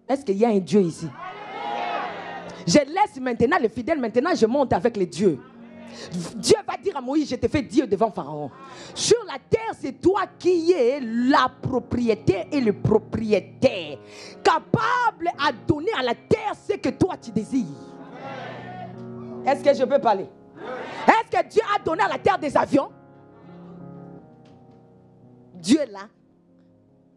Est-ce qu'il y a un Dieu ici? Je laisse maintenant les fidèles. Maintenant, je monte avec les dieux. Dieu va dire à Moïse, je te fais Dieu devant Pharaon. Sur la terre, c'est toi qui es la propriété et le propriétaire. Capable à donner à la terre ce que toi tu désires. Est-ce que je peux parler? Est-ce que Dieu a donné à la terre des avions? Dieu est là.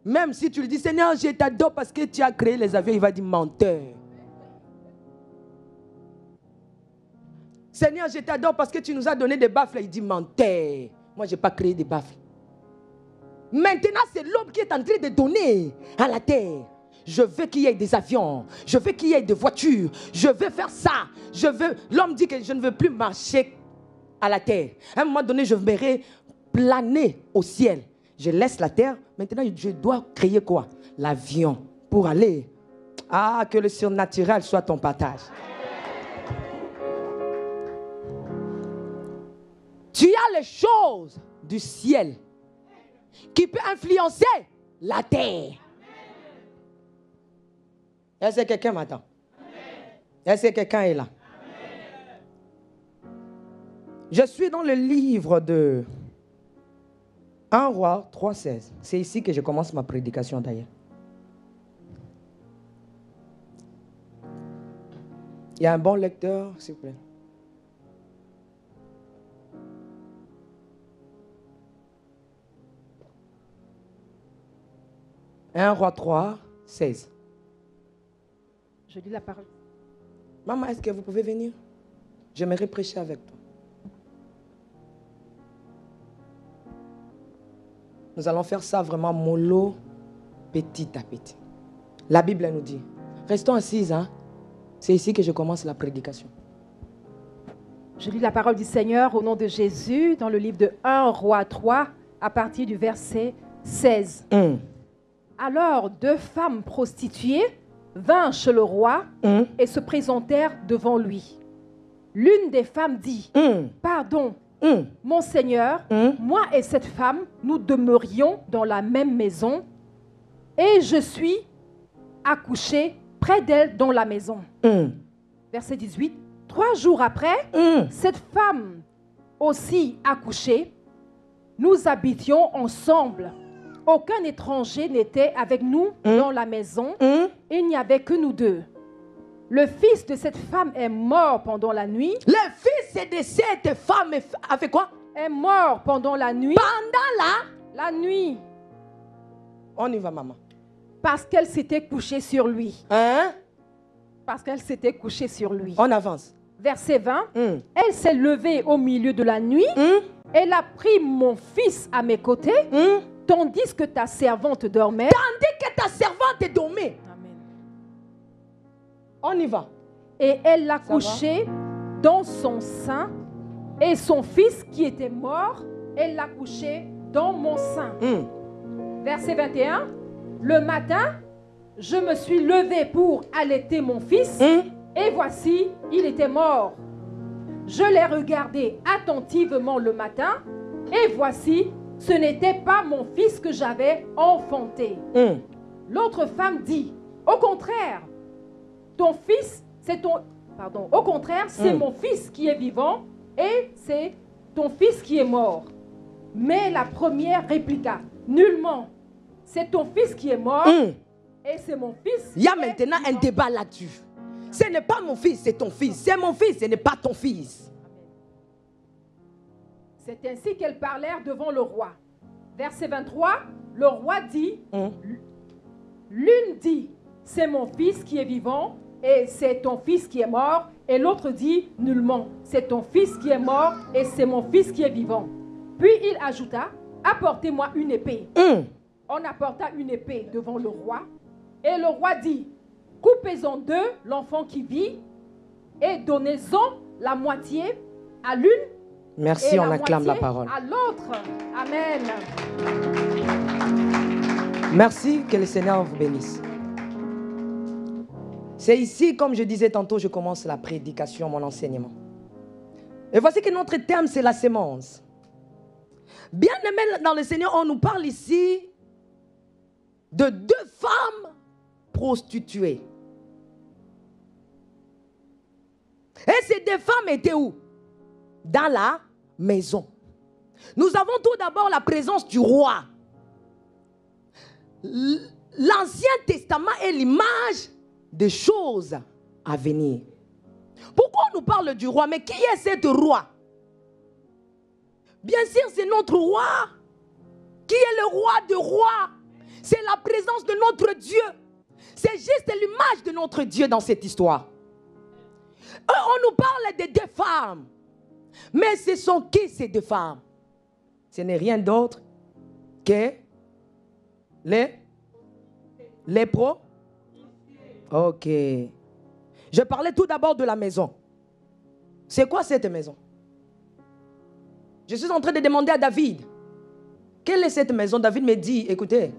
Même si tu lui dis, Seigneur, je t'adore parce que tu as créé les avions, il va dire menteur. Seigneur, je t'adore parce que tu nous as donné des baffles. Il dit menteur. Moi, je n'ai pas créé des baffles. Maintenant, c'est l'homme qui est en train de donner à la terre. Je veux qu'il y ait des avions. Je veux qu'il y ait des voitures. Je veux faire ça. L'homme dit que je ne veux plus marcher à la terre. À un moment donné, je verrai planer au ciel. Je laisse la terre. Maintenant, je dois créer quoi? L'avion pour aller. Ah, que le surnaturel soit ton partage. Tu as les choses du ciel qui peuvent influencer la terre. Est-ce que quelqu'un m'attend? Est-ce que quelqu'un est là? Je suis dans le livre de 1 Roi 3,16. C'est ici que je commence ma prédication d'ailleurs. Il y a un bon lecteur, s'il vous plaît. 1 Roi 3, 16. Je lis la parole. Maman, est-ce que vous pouvez venir? J'aimerais prêcher avec toi. Nous allons faire ça vraiment mollo, petit à petit. La Bible nous dit, restons assises, hein? C'est ici que je commence la prédication. Je lis la parole du Seigneur au nom de Jésus dans le livre de 1 Roi 3 à partir du verset 16. Alors 2 femmes prostituées vinrent chez le roi et se présentèrent devant lui. L'une des femmes dit, pardon, mon Seigneur, moi et cette femme, nous demeurions dans la même maison et je suis accouchée près d'elle dans la maison. Verset 18. 3 jours après, cette femme aussi accouchée, nous habitions ensemble. Aucun étranger n'était avec nous dans la maison. Il n'y avait que nous deux. Le fils de cette femme est mort pendant la nuit. Le fils de cette femme a fait quoi? Est mort pendant la nuit. Pendant la nuit. On y va, maman. Parce qu'elle s'était couchée sur lui. Hein? Parce qu'elle s'était couchée sur lui. On avance. Verset 20. Elle s'est levée au milieu de la nuit. Elle a pris mon fils à mes côtés. Tandis que ta servante dormait. Tandis que ta servante dormait. Amen. On y va. Et elle l'a couché dans son sein. Et son fils qui était mort, elle l'a couché dans mon sein. Verset 21. Le matin, je me suis levée pour allaiter mon fils. Et voici, il était mort. Je l'ai regardé attentivement le matin. Et voici, ce n'était pas mon fils que j'avais enfanté. L'autre femme dit, au contraire, ton fils, c'est ton... Pardon, au contraire, c'est mon fils qui est vivant et c'est ton fils qui est mort. Mais la première répliqua, nullement, c'est ton fils qui est mort et c'est mon fils. Il y a maintenant un débat là-dessus. Ce n'est pas mon fils, c'est ton fils. C'est mon fils, ce n'est pas ton fils. C'est ainsi qu'elles parlèrent devant le roi. Verset 23, le roi dit, l'une dit, c'est mon fils qui est vivant et c'est ton fils qui est mort. Et l'autre dit, nullement, c'est ton fils qui est mort et c'est mon fils qui est vivant. Puis il ajouta, apportez-moi une épée. On apporta une épée devant le roi Et le roi dit, coupez-en deux l'enfant qui vit et donnez-en la moitié à l'une. Merci, et on acclame la moitié parole. à l'autre. Amen. Merci, que le Seigneur vous bénisse. C'est ici, comme je disais tantôt, je commence la prédication, mon enseignement. Et voici que notre thème, c'est la sémence. Bien aimé dans le Seigneur, on nous parle ici de deux femmes prostituées. Et ces deux femmes étaient où? Dans la maison. Nous avons tout d'abord la présence du roi. L'Ancien Testament est l'image des choses à venir. Pourquoi on nous parle du roi? Mais qui est cet roi? Bien sûr, c'est notre roi. Qui est le roi des rois? C'est la présence de notre Dieu. C'est juste l'image de notre Dieu dans cette histoire. On nous parle de deux femmes. Mais ce sont qui ces deux femmes? Ce n'est rien d'autre que les pros. Ok. Je parlais tout d'abord de la maison. C'est quoi cette maison? Je suis en train de demander à David, quelle est cette maison? David me dit, écoutez,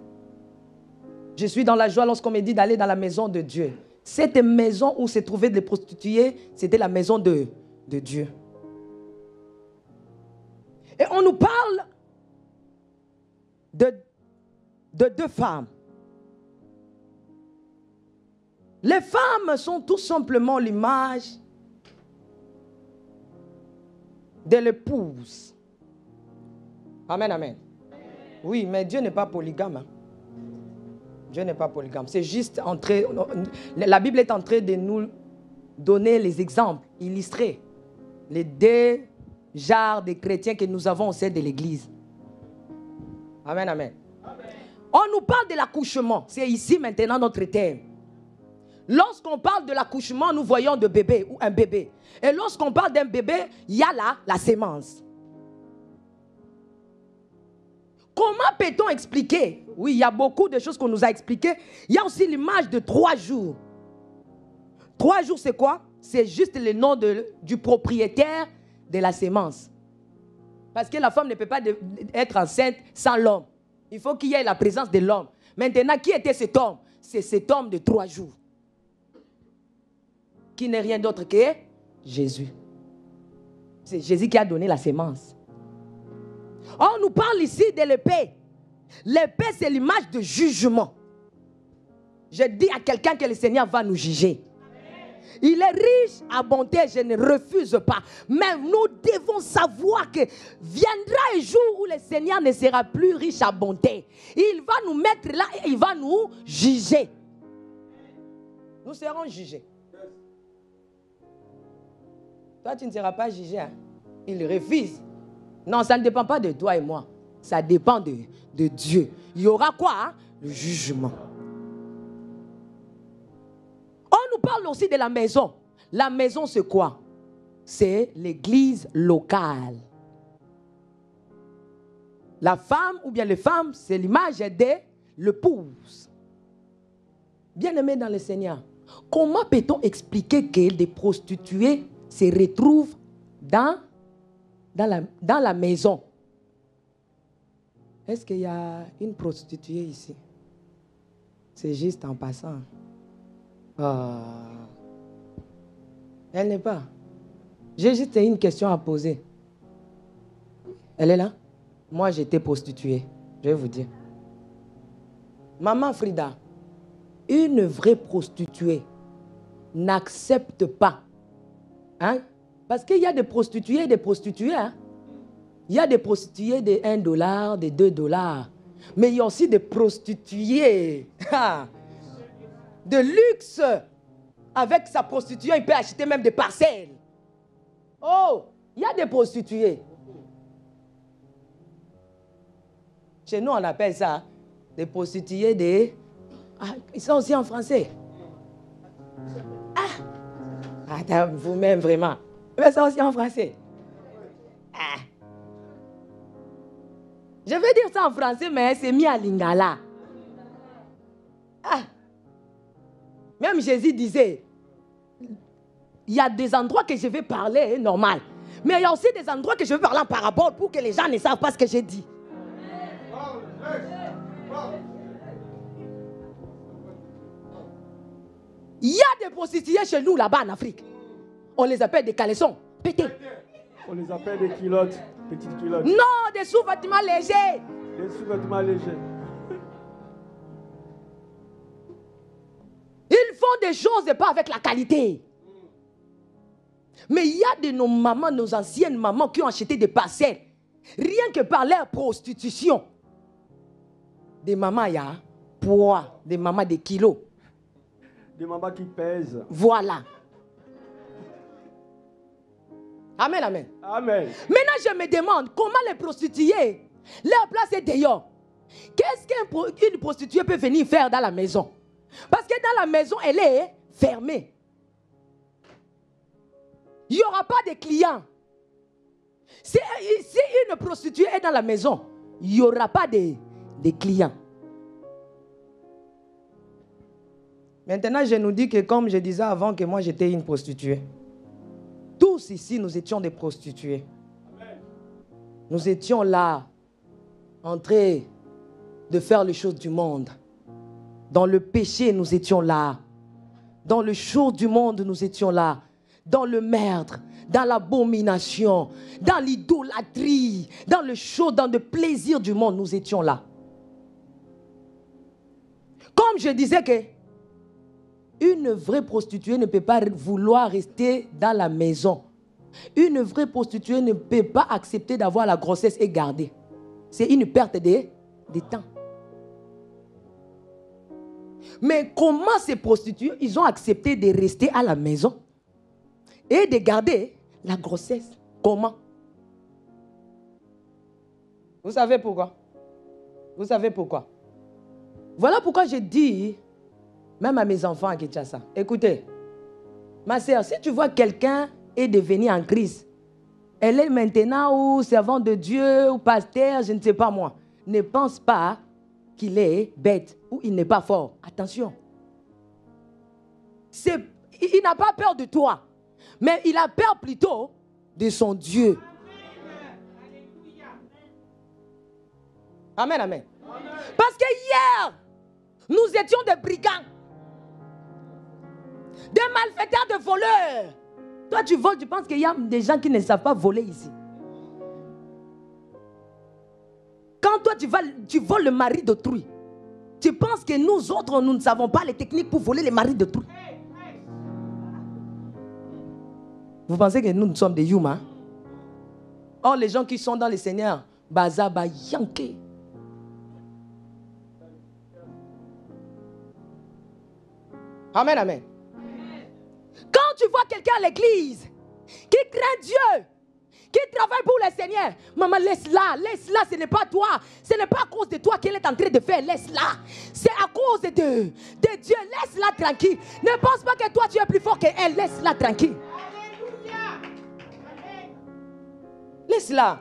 je suis dans la joie lorsqu'on me dit d'aller dans la maison de Dieu. Cette maison où se trouvaient les prostituées, c'était la maison de Dieu. Et on nous parle de deux femmes. Les femmes sont tout simplement l'image de l'épouse. Amen, amen. Oui, mais Dieu n'est pas polygame. Hein. Dieu n'est pas polygame. C'est juste la Bible est en train de nous donner les exemples, illustrer les deux genres de chrétiens que nous avons au sein de l'Église. Amen, amen. Amen. On nous parle de l'accouchement. C'est ici maintenant notre thème. Lorsqu'on parle de l'accouchement, nous voyons de bébé ou un bébé. Et lorsqu'on parle d'un bébé, il y a la sémence. Comment peut-on expliquer? Oui, il y a beaucoup de choses qu'on nous a expliquées. Il y a aussi l'image de 3 jours. 3 jours, c'est quoi? C'est juste le nom du propriétaire de la sémence. Parce que la femme ne peut pas être enceinte sans l'homme. Il faut qu'il y ait la présence de l'homme. Maintenant, qui était cet homme? C'est cet homme de 3 jours. Qui n'est rien d'autre que Jésus. C'est Jésus qui a donné la sémence. On nous parle ici de l'épée. L'épée, c'est l'image de jugement. Je dis à quelqu'un que le Seigneur va nous juger. Il est riche à bonté, je ne refuse pas. Mais nous devons savoir que viendra un jour où le Seigneur ne sera plus riche à bonté. Il va nous mettre là et il va nous juger. Nous serons jugés. Toi, tu ne seras pas jugé. Hein? Il refuse. Non, ça ne dépend pas de toi et moi. Ça dépend de Dieu. Il y aura quoi? Hein? Le jugement. On nous parle aussi de la maison. La maison, c'est quoi? C'est l'église locale. La femme ou bien les femmes, c'est l'image de l'épouse. Bien-aimés dans le Seigneur, comment peut-on expliquer que des prostituées se retrouvent dans la maison? Est-ce qu'il y a une prostituée ici? C'est juste en passant. Elle n'est pas. J'ai juste une question à poser. Elle est là? Moi, j'étais prostituée. Je vais vous dire. Maman Frida, une vraie prostituée n'accepte pas. Hein? Parce qu'il y a des prostituées et des prostituées. Hein? Il y a des prostituées de $1, de $2. Mais il y a aussi des prostituées de luxe. Avec sa prostituée, il peut acheter même des parcelles. Oh, il y a des prostituées. Chez nous, on appelle ça des prostituées des... Ah, ils sont aussi en français. Ah, attends, vous-même vraiment. Mais ça aussi en français. Ah. Je vais dire ça en français, mais c'est mis à lingala. Ah. Même Jésus disait, il y a des endroits que je vais parler normal. Mais il y a aussi des endroits que je vais parler en parabole pour que les gens ne savent pas ce que j'ai dit. Il y a des prostituées chez nous là-bas en Afrique. On les appelle des caleçons pétés. On les appelle des culottes, petites culottes. Non, des sous-vêtements légers. Des sous-vêtements légers. Ils font des choses et pas avec la qualité. Mais il y a de nos mamans, nos anciennes mamans qui ont acheté des parcelles. Rien que par leur prostitution. Des mamans, il y a poids. Des mamans, des kilos. Des mamans qui pèsent. Voilà. Amen, amen. Amen. Maintenant, je me demande comment les prostituées, leur place est dehors. Qu'est-ce qu'une prostituée peut venir faire dans la maison? Parce que dans la maison, elle est fermée. Il n'y aura pas de clients. Si une prostituée est dans la maison, il n'y aura pas de clients. Maintenant, je nous dis que comme je disais avant que moi j'étais une prostituée. Tous ici, nous étions des prostituées. Amen. Nous étions là, en train de faire les choses du monde. Dans le péché, nous étions là. Dans les choses du monde, nous étions là. Dans le meurtre, dans l'abomination, dans l'idolâtrie, dans le choses, dans le plaisir du monde, nous étions là. Comme je disais que une vraie prostituée ne peut pas vouloir rester dans la maison. Une vraie prostituée ne peut pas accepter d'avoir la grossesse et garder. C'est une perte de temps. Mais comment ces prostituées, ils ont accepté de rester à la maison et de garder la grossesse? Comment? Vous savez pourquoi? Vous savez pourquoi? Voilà pourquoi je dis, même à mes enfants à Kinshasa, écoutez, ma sœur, si tu vois quelqu'un est devenu en crise, elle est maintenant ou servant de Dieu ou pasteur, je ne sais pas moi, ne pense pas qu'il est bête ou il n'est pas fort. Attention. Il n'a pas peur de toi, mais il a peur plutôt de son Dieu. Amen, amen. Parce que hier, nous étions des brigands, des malfaiteurs, de voleurs. Toi, tu voles, tu penses qu'il y a des gens qui ne savent pas voler ici. Quand toi, tu voles le mari d'autrui, tu penses que nous autres, nous ne savons pas les techniques pour voler les maris d'autrui. Vous pensez que nous sommes des humains? Or, les gens qui sont dans le Seigneur, Bazaba Yanké. Amen, amen. Quand tu vois quelqu'un à l'église qui craint Dieu, qui travaille pour le Seigneur, maman, laisse-la, ce n'est pas toi. Ce n'est pas à cause de toi qu'elle est en train de faire, laisse-la. C'est à cause de Dieu, laisse-la tranquille. Ne pense pas que toi tu es plus fort qu'elle, laisse-la tranquille. Laisse-la.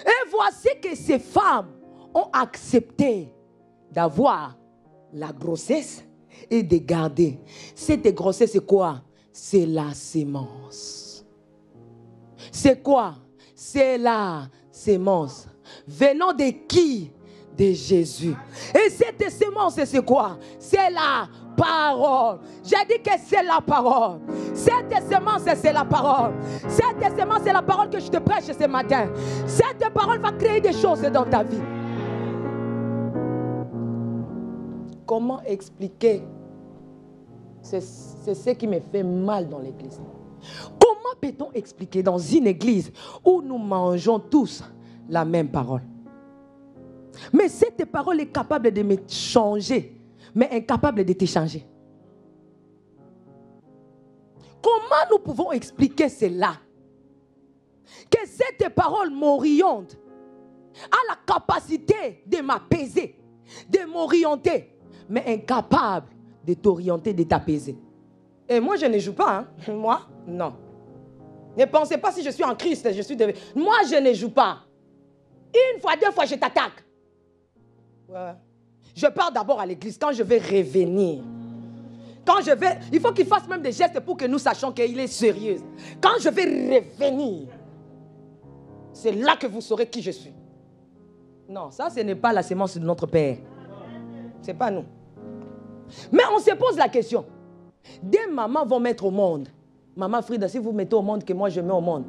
Et voici que ces femmes ont accepté d'avoir la grossesse et de garder. Cette grossesse, c'est quoi? C'est la sémence. C'est quoi? C'est la sémence. Venant de qui? De Jésus. Et cette sémence, c'est quoi? C'est la parole. J'ai dit que c'est la parole. Cette sémence, c'est la parole. Cette sémence, c'est la parole que je te prêche ce matin. Cette parole va créer des choses dans ta vie. Comment expliquer? C'est ce qui me fait mal dans l'église. Comment peut-on expliquer dans une église où nous mangeons tous la même parole? Mais cette parole est capable de me changer, mais incapable de te changer. Comment nous pouvons expliquer cela? Que cette parole m'oriente, a la capacité de m'apaiser, de m'orienter, mais incapable de t'orienter, de t'apaiser. Et moi, je ne joue pas. Hein? Moi, non. Ne pensez pas si je suis en Christ, moi, je ne joue pas. Une fois, deux fois, je t'attaque. Ouais. Je pars d'abord à l'église quand je vais revenir. Quand je vais, il faut qu'il fasse même des gestes pour que nous sachions qu'il est sérieux. Quand je vais revenir, c'est là que vous saurez qui je suis. Non, ça, ce n'est pas la sémence de notre Père. Ce n'est pas nous. Mais on se pose la question. Des mamans vont mettre au monde. Maman Frida, si vous mettez au monde que moi je mets au monde,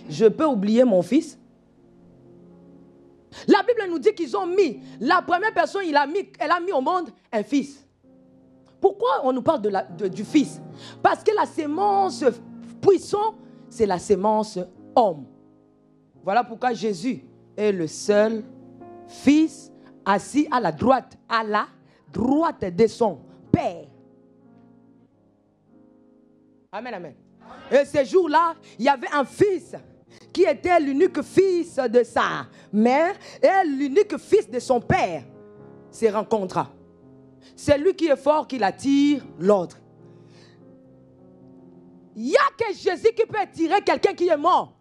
je peux oublier mon fils? La Bible nous dit qu'ils ont mis, la première personne, elle a mis au monde un fils. Pourquoi on nous parle du fils? Parce que la sémence puissante, c'est la sémence homme. Voilà pourquoi Jésus est le seul fils assis à la droite de son Père. Amen, amen. Et ce jour-là, il y avait un fils qui était l'unique fils de sa mère et l'unique fils de son père se rencontra. C'est lui qui est fort qui attire l'autre. Il n'y a que Jésus qui peut tirer quelqu'un qui est mort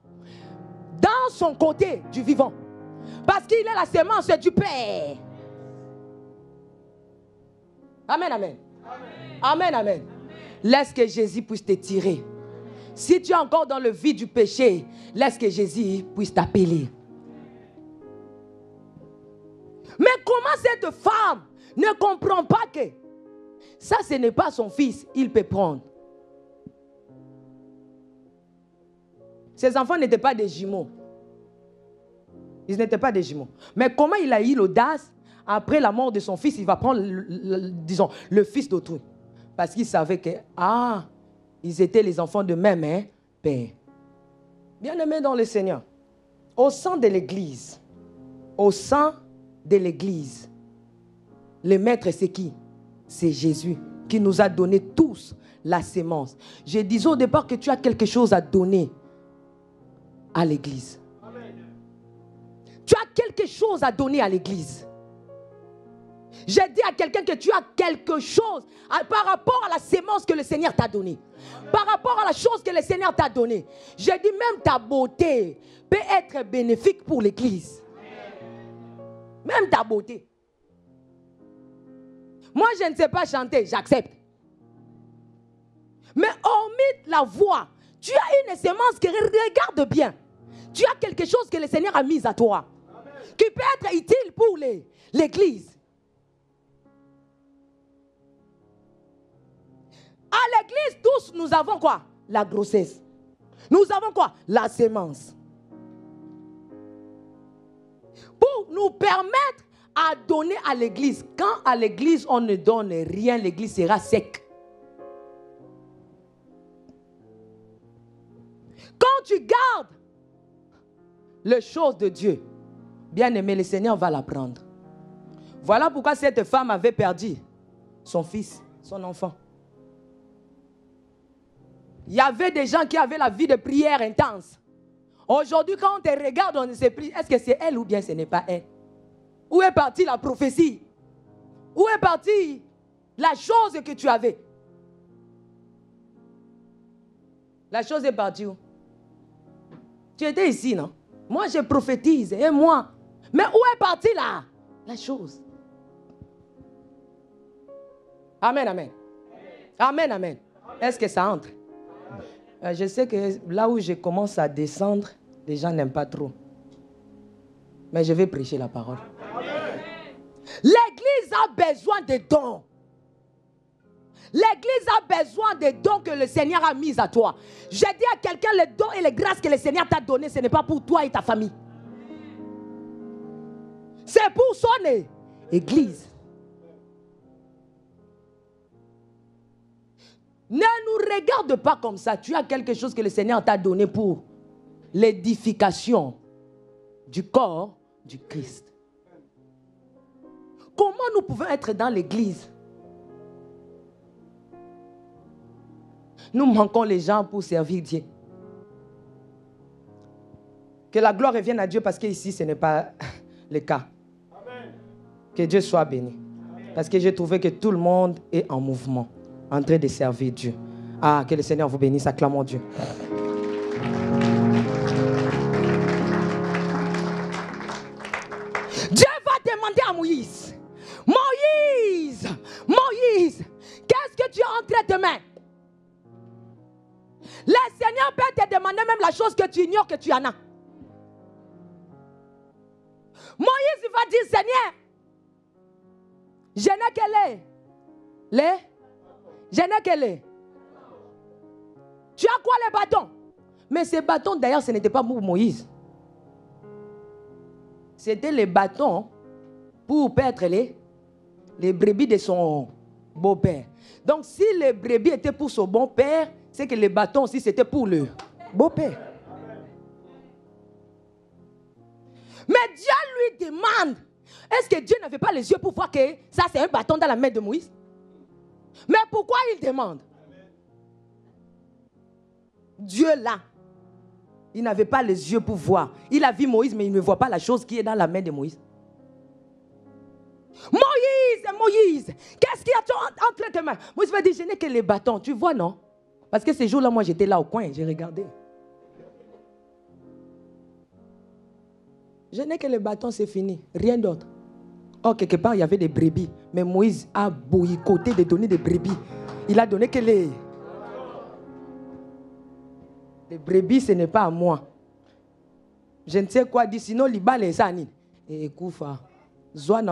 dans son côté du vivant. Parce qu'il est la sémence du Père. Amen, amen. Amen, amen. Laisse que Jésus puisse te tirer. Si tu es encore dans le vide du péché, laisse que Jésus puisse t'appeler. Mais comment cette femme ne comprend pas que ça, ce n'est pas son fils, il peut prendre. Ses enfants n'étaient pas des jumeaux. Ils n'étaient pas des jumeaux. Mais comment il a eu l'audace, après la mort de son fils, il va prendre, disons, le fils d'autrui. Parce qu'il savait que, ils étaient les enfants de même père. Bien-aimés dans le Seigneur, au sein de l'Église, le maître c'est qui? C'est Jésus qui nous a donné tous la sémence. Je disais au départ que tu as quelque chose à donner à l'Église. Tu as quelque chose à donner à l'Église. J'ai dit à quelqu'un que tu as quelque chose par rapport à la sémence que le Seigneur t'a donnée. Par rapport à la chose que le Seigneur t'a donnée. J'ai dit même ta beauté peut être bénéfique pour l'Église. Même ta beauté. Moi, je ne sais pas chanter, j'accepte. Mais hormis la voix, tu as une sémence qui regarde bien. Tu as quelque chose que le Seigneur a mis à toi. Qui peut être utile pour l'Église. À l'église, tous, nous avons quoi? La grossesse. Nous avons quoi? La sémence. Pour nous permettre à donner à l'église. Quand à l'église, on ne donne rien, l'église sera sec. Quand tu gardes les choses de Dieu, bien aimé, le Seigneur va la prendre. Voilà pourquoi cette femme avait perdu son fils, son enfant. Il y avait des gens qui avaient la vie de prière intense. Aujourd'hui, quand on te regarde, on ne sait plus, est-ce que c'est elle ou bien ce n'est pas elle? Où est partie la prophétie? Où est partie la chose que tu avais? La chose est partie où? Tu étais ici, non? Moi, je prophétise, et moi. Mais où est partie la chose? Amen, amen. Amen, amen. Est-ce que ça entre? Je sais que là où je commence à descendre, les gens n'aiment pas trop. Mais je vais prêcher la parole. L'église a besoin de dons. L'église a besoin des dons que le Seigneur a mis à toi. J'ai dit à quelqu'un, les dons et les grâces que le Seigneur t'a donnés, ce n'est pas pour toi et ta famille. C'est pour son église. Ne nous regarde pas comme ça. Tu as quelque chose que le Seigneur t'a donné pour l'édification du corps du Christ. Comment nous pouvons être dans l'église? Nous manquons les gens pour servir Dieu. Que la gloire revienne à Dieu parce qu'ici ce n'est pas le cas. Amen. Que Dieu soit béni. Amen. Parce que j'ai trouvé que tout le monde est en mouvement, en train de servir Dieu. Que le Seigneur vous bénisse, acclamons Dieu. Dieu va demander à Moïse, Moïse, Qu'est-ce que tu as entre tes mains? Le Seigneur peut te demander même la chose que tu ignores que tu en as. Moïse va dire, Seigneur, je n'ai que je n'ai que Tu as quoi les bâtons? Mais ces bâtons d'ailleurs ce n'était pas pour Moïse. C'était les bâtons pour paître les brebis de son beau-père. Donc si les brebis étaient pour son bon-père, c'est que les bâtons aussi c'était pour le beau-père. Mais Dieu lui demande, est-ce que Dieu n'avait pas les yeux pour voir que ça c'est un bâton dans la main de Moïse? Mais pourquoi il demande? Dieu là, il n'avait pas les yeux pour voir. Il a vu Moïse, mais il ne voit pas la chose qui est dans la main de Moïse. Moïse, qu'est-ce qu'il y a entre tes mains? Moïse va dire, je n'ai que les bâtons. Tu vois, non? Parce que ces jours-là, moi, j'étais là au coin, j'ai regardé. Je n'ai que les bâtons, c'est fini. Rien d'autre. Oh, quelque part, il y avait des brebis. Mais Moïse a boycotté de donner des brebis. Il a donné que les brebis, ce n'est pas à moi. Je ne sais quoi dire. Sinon, les balles, ça n'y. Et Koufa. Sinon,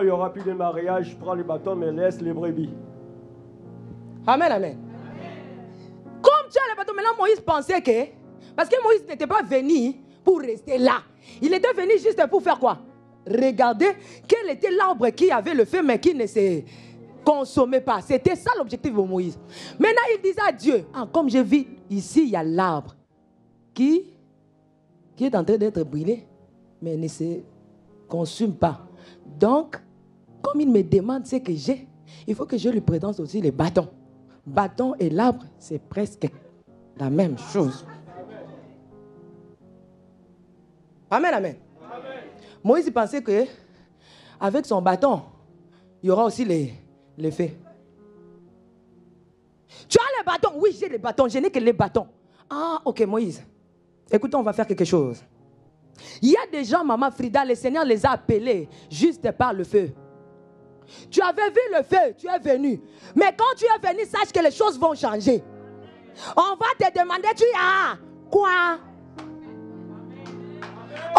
il n'y aura plus de mariage. Je prends les bâtons, mais laisse les brebis. Amen, amen. Comme tu as les bâtons, maintenant Moïse pensait que... Parce que Moïse n'était pas venu pour rester là. Il était venu juste pour faire quoi? Regarder quel était l'arbre qui avait le feu, mais qui ne se consommait pas. C'était ça l'objectif de Moïse. Maintenant, il disait à Dieu, comme je vis ici, il y a l'arbre qui est en train d'être brûlé, mais ne se consomme pas. Donc, comme il me demande ce que j'ai, il faut que je lui présente aussi les bâtons. Bâton et l'arbre, c'est presque la même chose. Amen, amen. Amen. Moïse pensait que avec son bâton, il y aura aussi les faits. Tu as les bâtons? Oui, j'ai les bâtons. Je n'ai que les bâtons. Ah, ok, Moïse. Écoutez, on va faire quelque chose. Il y a des gens, Maman Frida, le Seigneur les a appelés juste par le feu. Tu avais vu le feu, tu es venu. Mais quand tu es venu, sache que les choses vont changer. On va te demander, tu as quoi?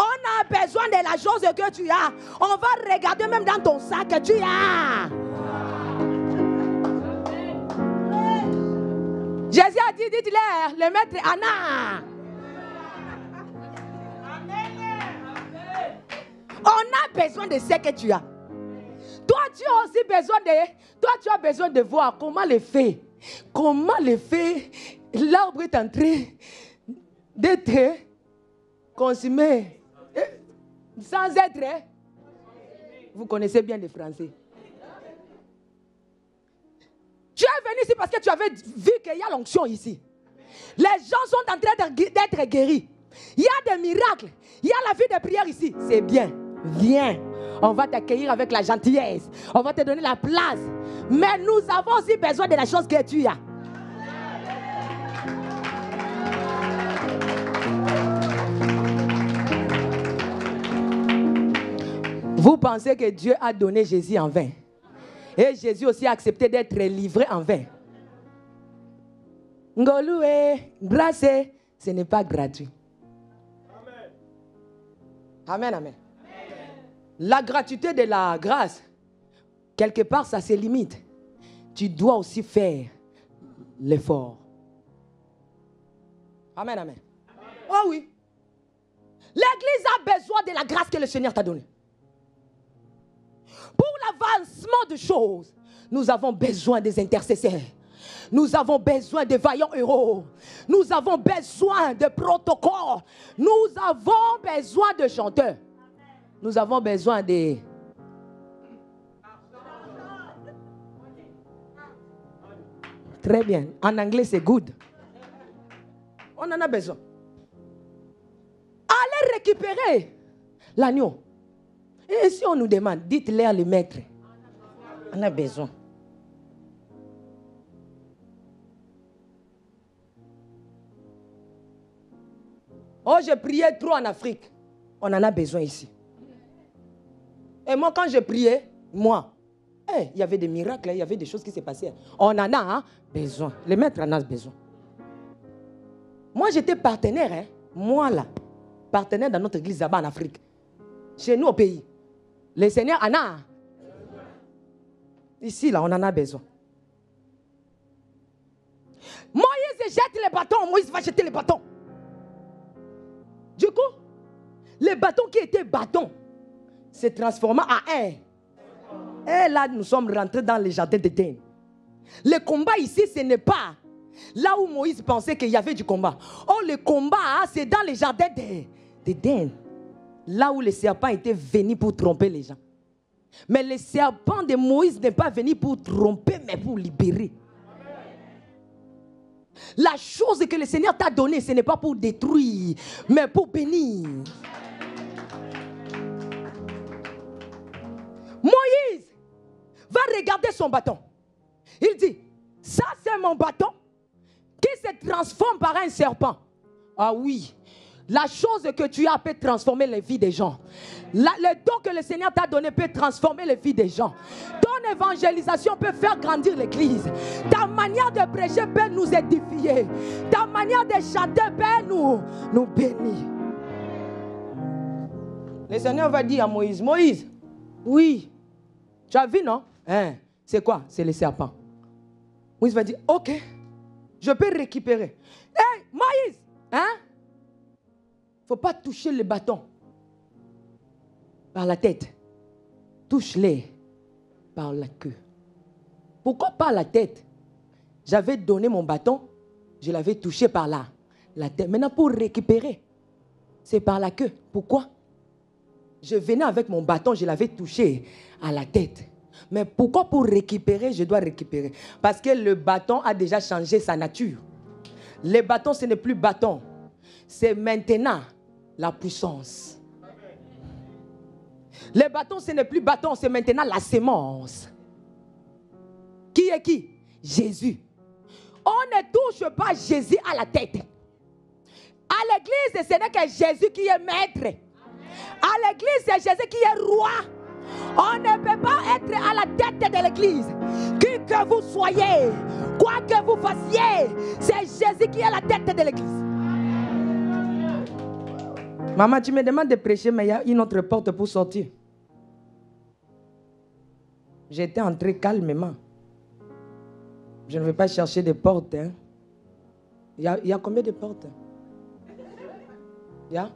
On a besoin de la chose que tu as. On va regarder même dans ton sac que tu as. Jésus a dit, dites-leur, le maître Anna. On a besoin de ce que tu as. Toi, tu as aussi besoin de voir comment les faits, l'arbre est en train d'être consumé sans être. Vous connaissez bien les Français. Tu es venu ici parce que tu avais vu qu'il y a l'onction ici. Les gens sont en train d'être guéris. Il y a des miracles. Il y a la vie de prière ici. C'est bien. Viens. On va t'accueillir avec la gentillesse. On va te donner la place. Mais nous avons aussi besoin de la chose que tu as. Vous pensez que Dieu a donné Jésus en vain. Et Jésus aussi a accepté d'être livré en vain. Ngoloué, grâce, ce n'est pas gratuit. Amen, amen. La gratuité de la grâce, quelque part, ça se limite. Tu dois aussi faire l'effort. Amen, amen. Oh oui. L'Église a besoin de la grâce que le Seigneur t'a donnée. Pour l'avancement de choses, nous avons besoin des intercesseurs. Nous avons besoin de vaillants héros. Nous avons besoin de protocoles. Nous avons besoin de chanteurs. Nous avons besoin de... Très bien. En anglais, c'est good. On en a besoin. Allez récupérer l'agneau. Et si on nous demande, dites-leur le maître. On a besoin. Oh, je priais trop en Afrique. On en a besoin ici. Et moi, quand je priais, Il y avait des miracles, il y avait des choses qui s'est passées. On en a besoin. Les maîtres en ont besoin. Moi, j'étais partenaire. Moi, là. Partenaire dans notre église là-bas en Afrique. Chez nous au pays. Les seigneurs en ont. Ici, là, on en a besoin. Moïse jette les bâtons. Moïse va jeter les bâtons. Du coup, les bâtons qui étaient bâtons se transforment en un. Et là, nous sommes rentrés dans le jardin d'Éden. Le combat ici, ce n'est pas là où Moïse pensait qu'il y avait du combat. Oh, le combat, c'est dans le jardin d'Éden. Là où le serpent était venu pour tromper les gens. Mais le serpent de Moïse n'est pas venu pour tromper, mais pour libérer. La chose que le Seigneur t'a donnée, ce n'est pas pour détruire, mais pour bénir. Moïse va regarder son bâton. Il dit, ça c'est mon bâton qui se transforme par un serpent. Ah oui, la chose que tu as peut transformer les vies des gens. Le don que le Seigneur t'a donné peut transformer les vies des gens. Ton évangélisation peut faire grandir l'église. Ta manière de prêcher peut nous édifier. Ta manière de chanter peut nous bénir. Le Seigneur va dire à Moïse, Moïse, oui, tu as vu, non? C'est quoi? C'est le serpent. Moïse va dire, ok, je peux récupérer. Hé, Moïse, il ne faut pas toucher le bâton par la tête. Touche-les par la queue. Pourquoi par la tête? J'avais donné mon bâton, je l'avais touché par là, la tête. Maintenant, pour récupérer, c'est par la queue. Pourquoi? Je venais avec mon bâton, je l'avais touché à la tête. Mais pourquoi pour récupérer, je dois récupérer? Parce que le bâton a déjà changé sa nature. Le bâton, ce n'est plus bâton. C'est maintenant la puissance. Le bâton, ce n'est plus bâton, c'est maintenant la sémence. Qui est qui? Jésus. On ne touche pas Jésus à la tête. À l'église, ce n'est que Jésus qui est maître. À l'église, c'est Jésus qui est roi. On ne peut pas être à la tête de l'église. Qui que vous soyez, quoi que vous fassiez, c'est Jésus qui est à la tête de l'église. Maman, tu me demandes de prêcher, mais il y a une autre porte pour sortir. J'étais entré calmement. Je ne vais pas chercher des portes. Il y a combien de portes? Il y a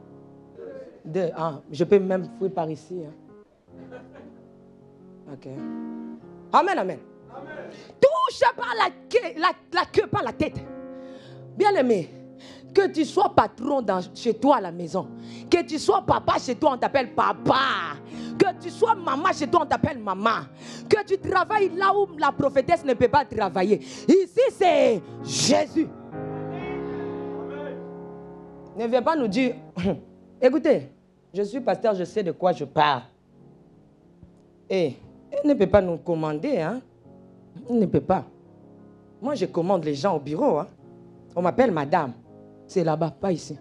2. Je peux même fouiller par ici. Ok. Amen, amen. Touche par la queue, par la tête. Bien aimé, que tu sois patron chez toi à la maison, que tu sois papa chez toi, on t'appelle papa. Que tu sois maman chez toi, on t'appelle maman. Que tu travailles là où la prophétesse ne peut pas travailler. Ici, c'est Jésus. Ne viens pas nous dire, écoutez, je suis pasteur, je sais de quoi je parle. Et il ne peut pas nous commander, Il ne peut pas. Moi, je commande les gens au bureau, On m'appelle madame. C'est là-bas, pas ici.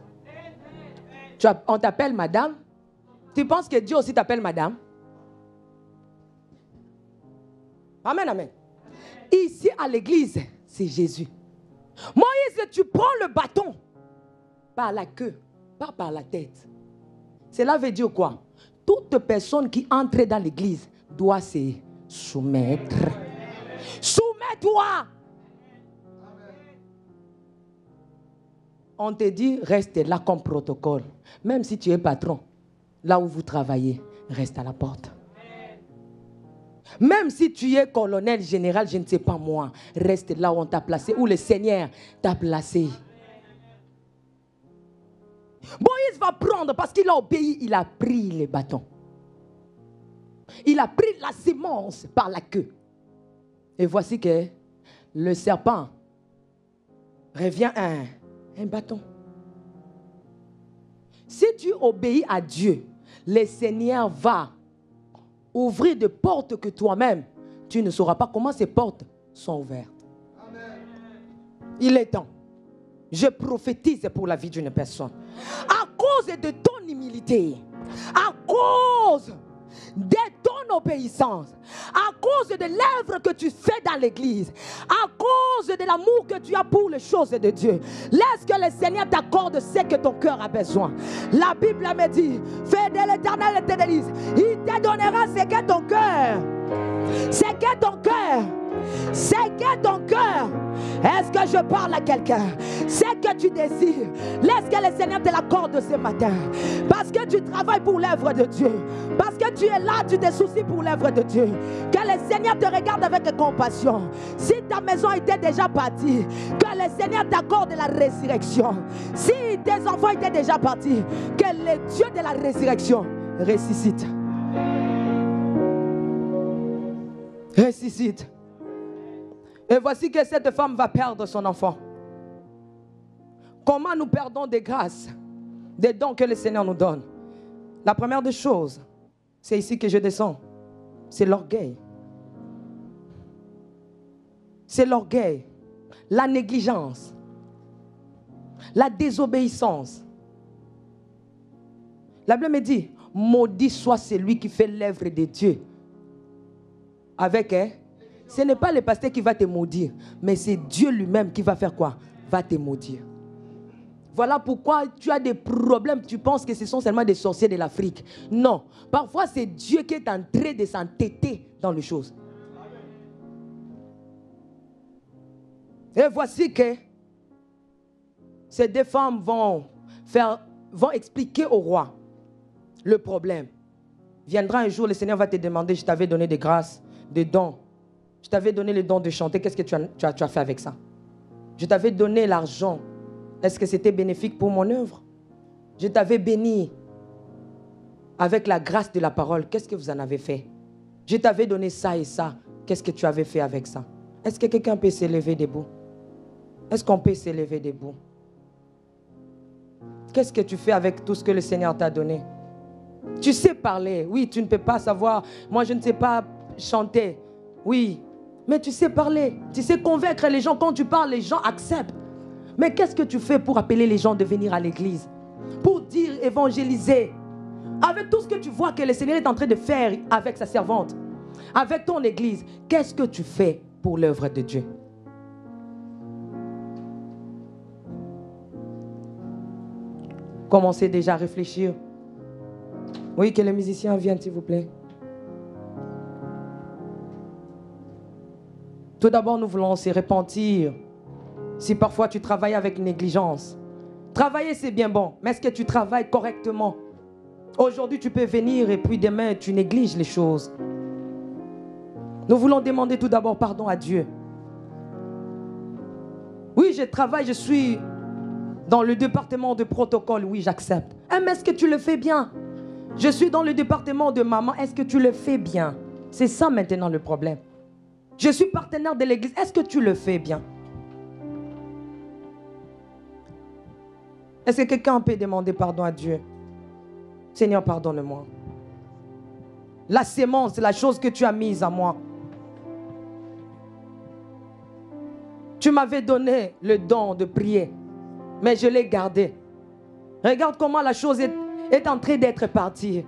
On t'appelle madame. Tu penses que Dieu aussi t'appelle madame? Amen, amen. Ici, à l'église, c'est Jésus. Moïse, tu prends le bâton par la queue, pas par la tête. Cela veut dire quoi? Toute personne qui entre dans l'église doit se soumettre. Soumets-toi. On te dit, reste là comme protocole. Même si tu es patron, là où vous travaillez, reste à la porte. Même si tu es colonel, général, je ne sais pas moi, reste là où on t'a placé, où le Seigneur t'a placé. Moïse va prendre parce qu'il a obéi, il a pris les bâtons. Il a pris la sémence par la queue. Et voici que le serpent revient à un bâton. Si tu obéis à Dieu, le Seigneur va ouvrir des portes que toi-même, tu ne sauras pas comment ces portes sont ouvertes. Amen. Il est temps. Je prophétise pour la vie d'une personne. À cause de ton humilité, à cause de ton obéissance, à cause de l'œuvre que tu fais dans l'église, à cause de l'amour que tu as pour les choses de Dieu, laisse que le Seigneur t'accorde ce que ton cœur a besoin. La Bible me dit, fais de l'Éternel tes délices, il te donnera ce que ton cœur, ce que ton cœur, ce que ton cœur. Est-ce que je parle à quelqu'un? C'est que tu désires. Laisse que le Seigneur te l'accorde ce matin. Parce que tu travailles pour l'œuvre de Dieu. Parce que tu es là, tu te soucies pour l'œuvre de Dieu. Que le Seigneur te regarde avec compassion. Si ta maison était déjà bâtie, que le Seigneur t'accorde la résurrection. Si tes enfants étaient déjà partis, que le Dieu de la résurrection ressuscite. Ressuscite. Et voici que cette femme va perdre son enfant. Comment nous perdons des grâces, des dons que le Seigneur nous donne? La première des choses, c'est ici que je descends. C'est l'orgueil. C'est l'orgueil, la négligence, la désobéissance. La Bible me dit, maudit soit celui qui fait l'œuvre de Dieu. Avec ce n'est pas le pasteur qui va te maudire, mais c'est Dieu lui-même qui va faire quoi? Va te maudire. Voilà pourquoi tu as des problèmes. Tu penses que ce sont seulement des sorciers de l'Afrique. Non. Parfois, c'est Dieu qui est en train de s'entêter dans les choses. Et voici que ces deux femmes vont expliquer au roi le problème. Viendra un jour, le Seigneur va te demander, je t'avais donné des grâces, des dons. Je t'avais donné le don de chanter. Qu'est-ce que tu as fait avec ça? Je t'avais donné l'argent. Est-ce que c'était bénéfique pour mon œuvre? Je t'avais béni avec la grâce de la parole. Qu'est-ce que vous en avez fait? Je t'avais donné ça et ça. Qu'est-ce que tu avais fait avec ça? Est-ce que quelqu'un peut s'élever debout? Est-ce qu'on peut s'élever debout? Qu'est-ce que tu fais avec tout ce que le Seigneur t'a donné? Tu sais parler. Oui, tu ne peux pas savoir. Moi, je ne sais pas chanter. Oui, mais tu sais parler. Tu sais convaincre les gens. Quand tu parles, les gens acceptent. Mais qu'est-ce que tu fais pour appeler les gens de venir à l'église? Pour dire, évangéliser. Avec tout ce que tu vois que le Seigneur est en train de faire avec sa servante. Avec ton église. Qu'est-ce que tu fais pour l'œuvre de Dieu? Commencez déjà à réfléchir. Oui, que les musiciens viennent, s'il vous plaît. Tout d'abord, nous voulons se repentir. Si parfois tu travailles avec négligence. Travailler, c'est bien bon. Mais est-ce que tu travailles correctement? Aujourd'hui, tu peux venir et puis demain, tu négliges les choses. Nous voulons demander tout d'abord pardon à Dieu. Oui, je travaille, je suis dans le département de protocole. Oui, j'accepte. Mais est-ce que tu le fais bien? Je suis dans le département de maman. Est-ce que tu le fais bien? C'est ça maintenant le problème. Je suis partenaire de l'église. Est-ce que tu le fais bien? Est-ce que quelqu'un peut demander pardon à Dieu? Seigneur, pardonne-moi. La sémence, la chose que tu as mise à moi. Tu m'avais donné le don de prier, mais je l'ai gardé. Regarde comment la chose est en train d'être partie.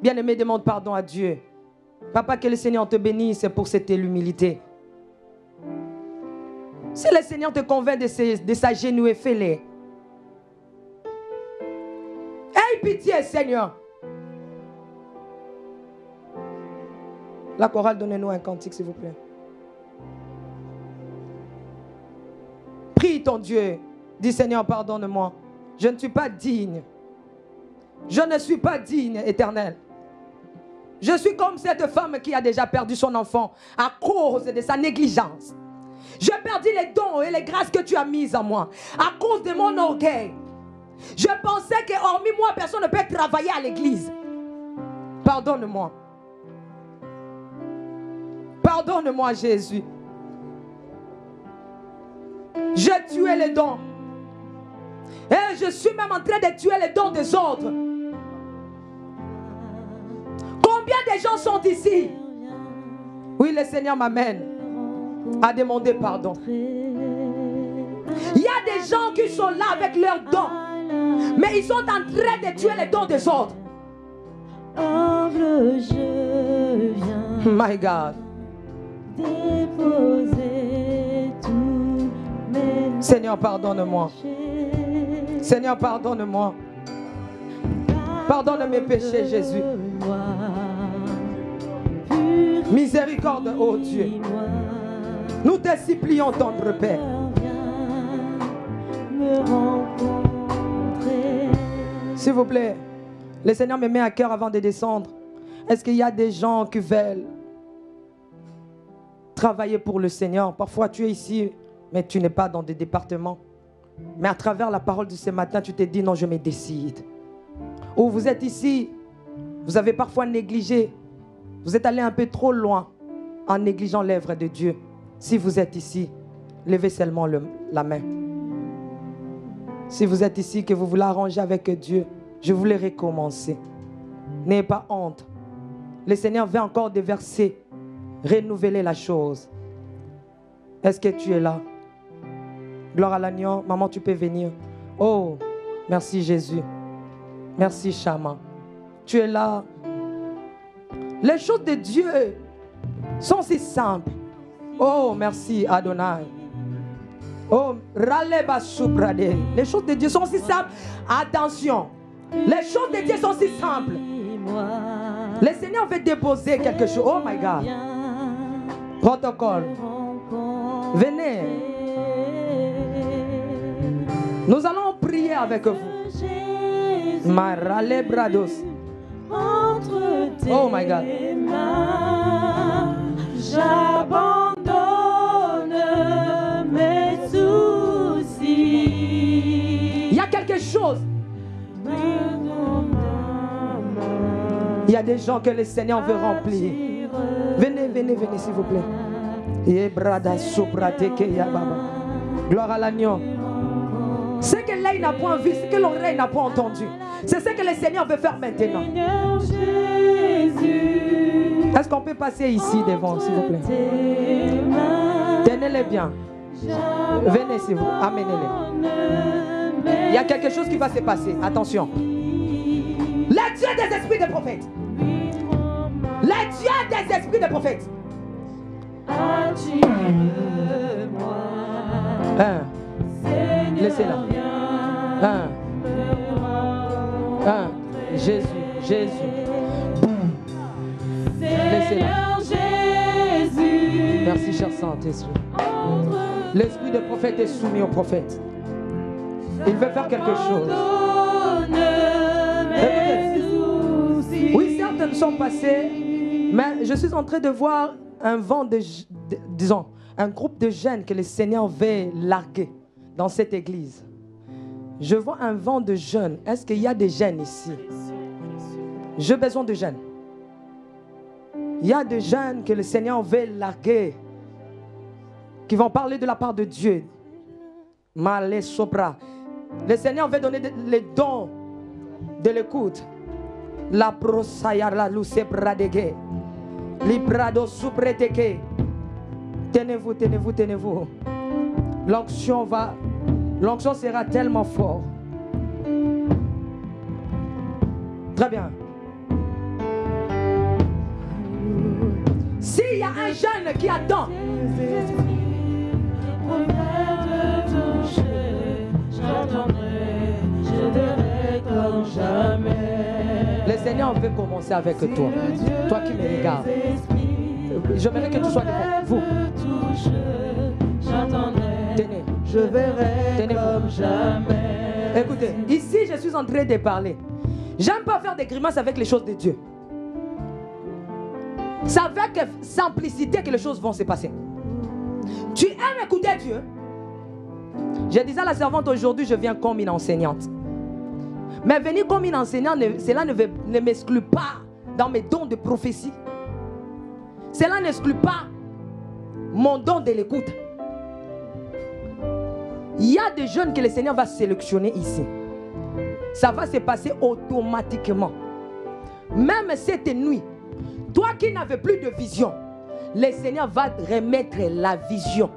Bien-aimé, demande pardon à Dieu. Papa, que le Seigneur te bénisse pour cette humilité. Si le Seigneur te convainc de s'agenouiller, fais-le. Aie pitié, Seigneur. La chorale, donnez-nous un cantique, s'il vous plaît. Prie ton Dieu. Dis, Seigneur, pardonne-moi. Je ne suis pas digne. Je ne suis pas digne, Éternel. Je suis comme cette femme qui a déjà perdu son enfant à cause de sa négligence. J'ai perdu les dons et les grâces que tu as mises en moi à cause de mon orgueil. Je pensais que hormis moi, personne ne peut travailler à l'église. Pardonne-moi. Pardonne-moi, Jésus. J'ai tué les dons. Et je suis même en train de tuer les dons des autres. Combien de gens sont ici? Oui, le Seigneur m'amène à demander pardon. Il y a des gens qui sont là avec leurs dons, mais ils sont en train de tuer les dons des autres. humble, je viens My God. déposer tous mes Seigneur, pardonne-moi. péchés. Seigneur, pardonne-moi. Pardonne mes péchés, Jésus. Miséricorde, ô Dieu. Nous te supplions, tendre Père. Me rencontrer. S'il vous plaît, le Seigneur me met à cœur avant de descendre. Est-ce qu'il y a des gens qui veulent travailler pour le Seigneur? Parfois, tu es ici, mais tu n'es pas dans des départements. Mais à travers la parole de ce matin, tu te dis non, je me décide. Ou vous êtes ici, vous avez parfois négligé. Vous êtes allé un peu trop loin en négligeant l'œuvre de Dieu. Si vous êtes ici, levez seulement la main. Si vous êtes ici, que vous voulez arranger avec Dieu, je voulais recommencer. N'ayez pas honte. Le Seigneur veut encore déverser, renouveler la chose. Est-ce que tu es là? Gloire à l'agneau. Maman, tu peux venir. Oh, merci Jésus. Merci Chama. Tu es là. Les choses de Dieu sont si simples. Oh, merci Adonai. Oh, Raleba Subrade. Les choses de Dieu sont si simples. Attention. Les choses de Dieu sont si simples. Le Seigneur veut déposer quelque chose. Oh my God. Protocole. Venez. Nous allons prier avec vous. Marale Brados. Oh my God. J'abandonne mes soucis. Il y a quelque chose. Il y a des gens que le Seigneur veut remplir. Venez, venez, venez s'il vous plaît. Gloire à l'agneau. Ce que l'œil n'a point vu, ce que l'oreille n'a pas entendu, c'est ce que le Seigneur veut faire maintenant. Est-ce qu'on peut passer ici devant, s'il vous plaît? Tenez-les bien. Venez, s'il vous plaît. Amenez-les. Il y a quelque chose qui va se passer. Attention. Le Dieu des esprits des prophètes. Le Dieu des esprits des prophètes. Laissez-la. Jésus, Jésus. Laissez-la. Merci, cher Saint-Esprit. L'esprit de prophète est soumis au prophète. Il veut faire quelque chose. Oui, certaines sont passées, mais je suis en train de voir un vent disons, un groupe de jeunes que le Seigneur veut larguer dans cette église. Je vois un vent de jeunes. Est-ce qu'il y a des jeunes ici? J'ai besoin de jeunes. Il y a des jeunes que le Seigneur veut larguer, qui vont parler de la part de Dieu. Malé sopra. Le Seigneur veut donner les dons de l'écoute. La prosayar la luce bradege. Librado supreteke. Tenez-vous, tenez-vous, tenez-vous. L'onction sera tellement forte. Très bien. S'il y a un jeune qui attend, le Seigneur veut commencer avec toi. Toi qui me regardes. J'aimerais que tu sois devant vous. Tenez. Je verrai Tenez-vous. comme jamais. Écoutez, ici je suis en train de parler. J'aime pas faire des grimaces avec les choses de Dieu. C'est avec simplicité que les choses vont se passer. Tu aimes écouter Dieu? Je disais à la servante aujourd'hui, je viens comme une enseignante. Mais venir comme une enseignante, cela ne m'exclut pas dans mes dons de prophétie. Cela n'exclut pas mon don de l'écoute. Il y a des jeunes que le Seigneur va sélectionner ici. Ça va se passer automatiquement. Même cette nuit, toi qui n'avais plus de vision, le Seigneur va te remettre la vision.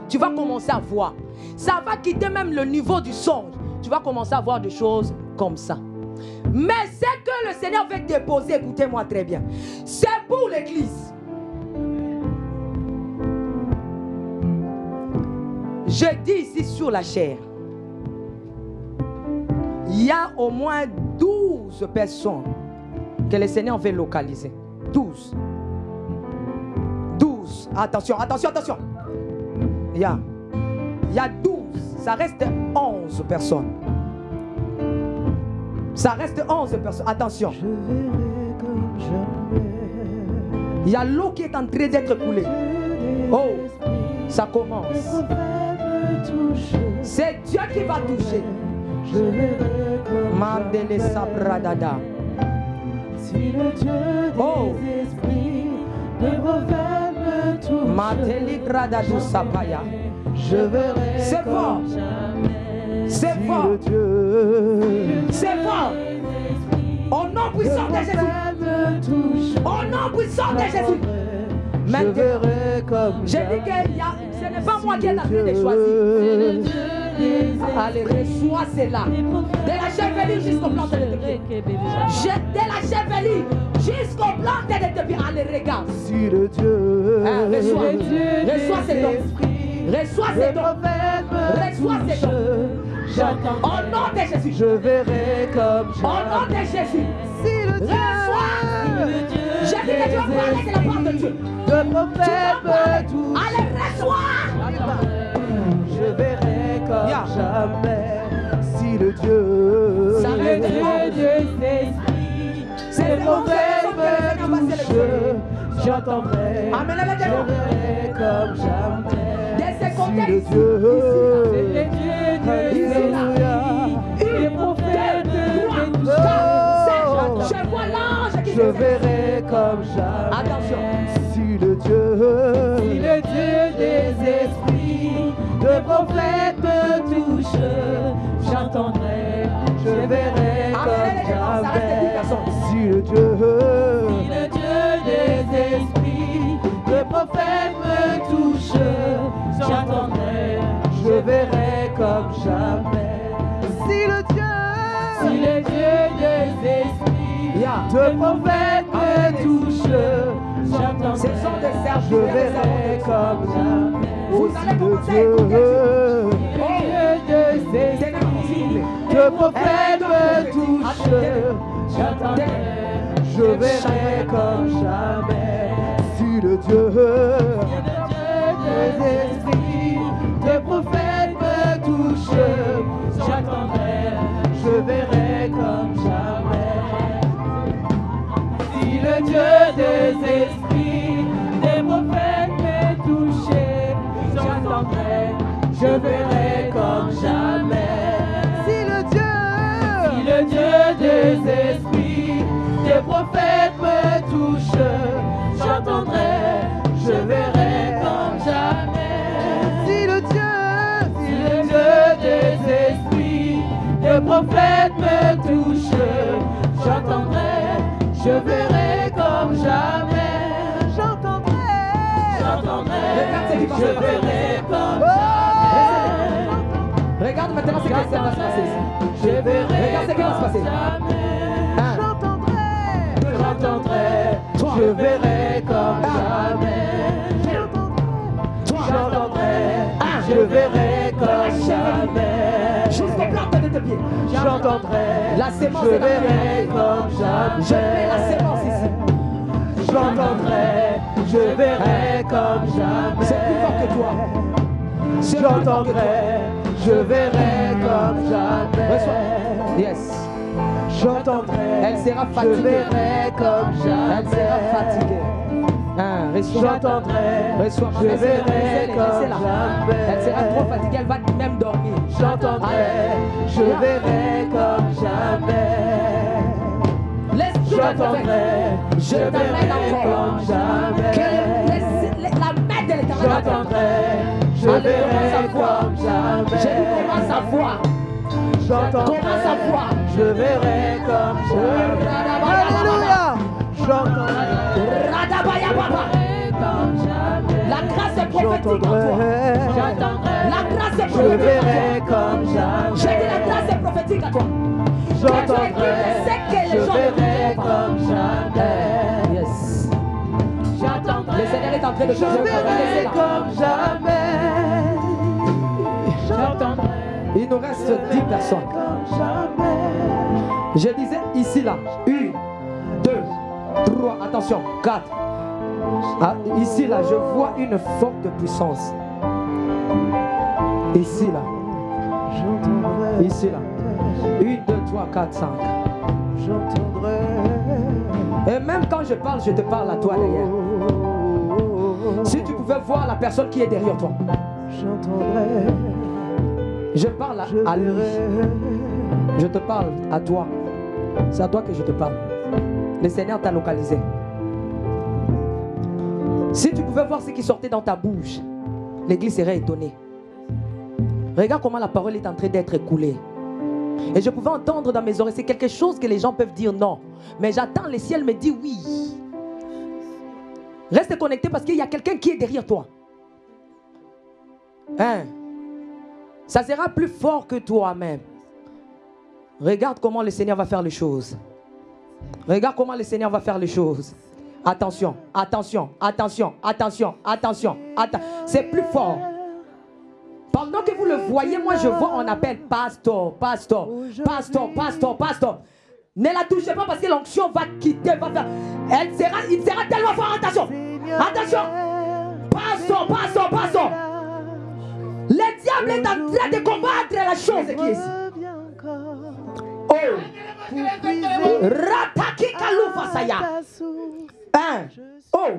Tu vas commencer à voir. Ça va quitter même le niveau du songe. Tu vas commencer à voir des choses comme ça. Mais ce que le Seigneur veut déposer, écoutez-moi très bien, c'est pour l'église. Je dis ici sur la chair, il y a au moins 12 personnes que le Seigneur veut localiser. 12. 12. Attention, attention, attention. Il y a 12. Ça reste 11 personnes. Ça reste 11 personnes. Attention. Il y a l'eau qui est en train d'être coulée. Oh, ça commence. C'est Dieu qui va toucher. Mandele Sabradada. Si le Dieu des esprits des prophètes me touche, Mateli Gradadu Sapaya. je verrai C'est fort. comme jamais. C'est Si fort. le Dieu C'est fort. Au nom puissant de Jésus. me touche, Au nom puissant de Jésus. je Maintenant, verrai comme j'ai dit que ce n'est pas moi qui est en train de choisir. Allez, reçois cela. De la chevelure jusqu'au plan de tes pieds. De la chevelure jusqu'au plan de tes pieds. Allez, regarde. Si le Dieu Reçois ces dons. Reçois ces dons. Reçois ces dons. j'attends, Au nom de Jésus. je verrai comme Au nom de Jésus. Si le Reçois. J'ai dit que tu vas parler de la part de Dieu. de prophète me touche, Allez, reçois. je verrai comme Yeah. jamais. Si le Dieu Ça reste des esprits, C'est des prophètes me touche, j'entendrai, Amen, amen, je amen. verrai comme jamais. De ce Si côté le ici. Dieu Alléluia. les Une, prophètes deux, trois, me quatre, touchent, cinq. Je vois l'ange qui je descend. verrai comme jamais. Attention. Si le Dieu des esprits, de prophètes me touche, j'entendrai, je verrai comme jamais. Si le Dieu des esprits, de prophètes me touche, j'entendrai, je verrai comme jamais. Si le Dieu des esprits, Yeah. de prophètes me touche, j'entendrai, Ce sont des je serviteurs. verrai comme jamais. Vous allez commencer à écouter Dieu. De prophète me touche, j'attendrai, je verrai comme jamais. Si le Dieu des esprits, de prophète me touche, j'attendrai, je verrai comme jamais. Si le Dieu des esprits, des prophètes me touche, j'attendrai, je verrai comme jamais. Si le Dieu des esprits, des prophètes me touche, j'entendrai, je verrai comme jamais. Si le Dieu des esprits, des prophètes me touche, j'entendrai, je verrai comme jamais. J'entendrai, je verrai comme jamais. Regarde maintenant ce qui va se passer ici. Je verrai Regarde ce qui va se passer. Un, j'entendrai, je verrai comme jamais. J'entendrai, je verrai comme jamais. jusqu'au plan de tes pieds. J'entendrai, La sémence je est dans verrai comme jamais. Je mets la sémence ici. J'entendrai, je verrai comme jamais. C'est plus fort que toi. C'est plus fort que toi. J'entendrai, je verrai comme jamais. Reçois. Yes. J'entendrai, Elle sera je fatiguée. verrai comme jamais. Elle sera fatiguée. Hein, reçois. J'entendrai, Reçois. je Laissez-la, verrai laissez-la, comme laissez-la. jamais. Elle sera trop fatiguée, elle va même dormir. J'entendrai, je verrai comme jamais. L'esprit de J'entendrai, je t'amène verrai encore. comme jamais. Que la main de l'éternel J'entendrai, je verrai comme jamais. J'ai dit commence à voir. J'entendrai, Commence à voir. je verrai comme jamais. Alléluia. J'entendrai, Radabaya Baba. comme jamais. La grâce est prophétique en toi. J'entendrai, La grâce est je prophétique en verrai toi. comme J'ai dit la jamais. grâce est prophétique prophétique à toi. J'entendrai, je verrai comme comme jamais. Yes. J'entendrai, Le Seigneur est en train de je changer. verrai comme jamais. J'entendrai. Il nous reste 10 personnes. Comme jamais. Je disais ici là. 1, 2, 3, attention, 4. Ah, ici là, je vois une forte puissance. Ici là. J'entendrai. Ici là. 1, 2, 3, 4, 5. J'entendrai. Et même quand je parle, je te parle à toi derrière. Si tu pouvais voir la personne qui est derrière toi. J'entendrai. Je parle à lui. Je te parle à toi. C'est à toi que je te parle. Le Seigneur t'a localisé. Si tu pouvais voir ce qui sortait dans ta bouche, l'église serait étonnée. Regarde comment la parole est en train d'être écoulée. Et je pouvais entendre dans mes oreilles, c'est quelque chose que les gens peuvent dire non. Mais j'attends, le ciel me dit oui. Reste connecté parce qu'il y a quelqu'un qui est derrière toi. Hein? Ça sera plus fort que toi-même. Regarde comment le Seigneur va faire les choses. Regarde comment le Seigneur va faire les choses. Attention, attention, attention, attention, attention, c'est plus fort. Pendant que vous le voyez, moi je vois, on appelle pasteur, pasteur, pasteur, pasteur, pasteur. Ne la touchez pas parce que l'onction va quitter, va faire. Il sera tellement fort, attention, attention. Pasteur, pasteur, pasteur. Le diable est en train de combattre la chose qui est ici. Oh. Rataki kaloufa saya. Oh.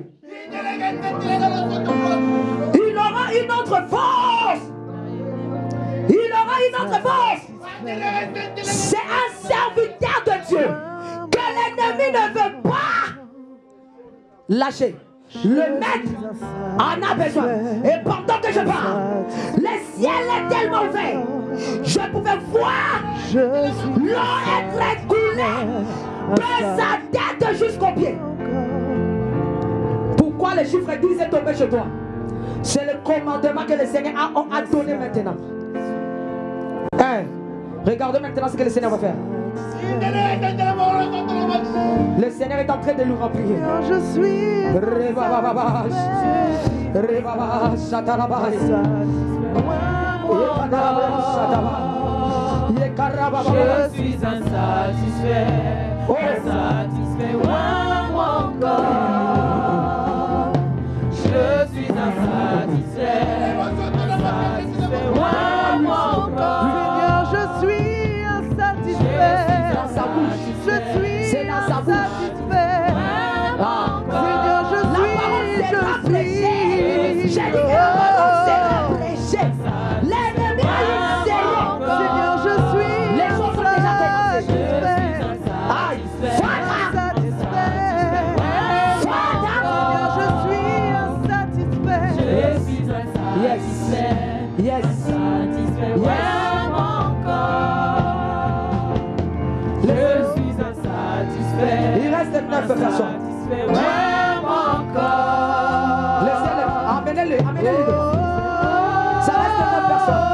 Il aura une autre force. Il aura une autre force. C'est un serviteur de Dieu que l'ennemi ne veut pas lâcher. Le maître en a besoin. Et pendant que je parle, le ciel est tellement ouvert. Je pouvais voir l'eau être coulée de sa tête jusqu'aux pieds. Pourquoi le chiffre 10 est tombé chez toi? C'est le commandement que le Seigneur a donné maintenant. Regardez maintenant ce que le Seigneur va faire. Le Seigneur est en train de nous remplir. Je suis. Je suis insatisfait, insatisfait, encore. Je suis insatisfait, insatisfait, encore. Seigneur, je suis insatisfait. Dans sa bouche. Je suis C'est dans sa bouche. insatisfait. Ah. Seigneur, je La suis. parole sera prêchée. J'ai dit que la parole sera prêchée. L'ennemi a eu Seigneur. Seigneur, je suis. Les choses sont déjà commencées. Aïe. Insatisfait. Seigneur, je suis insatisfait. Yes. Yes. Yes. Il reste 9 personnes. Laissez-les. Amenez-les. Amenez-les. Ça reste 9 personnes.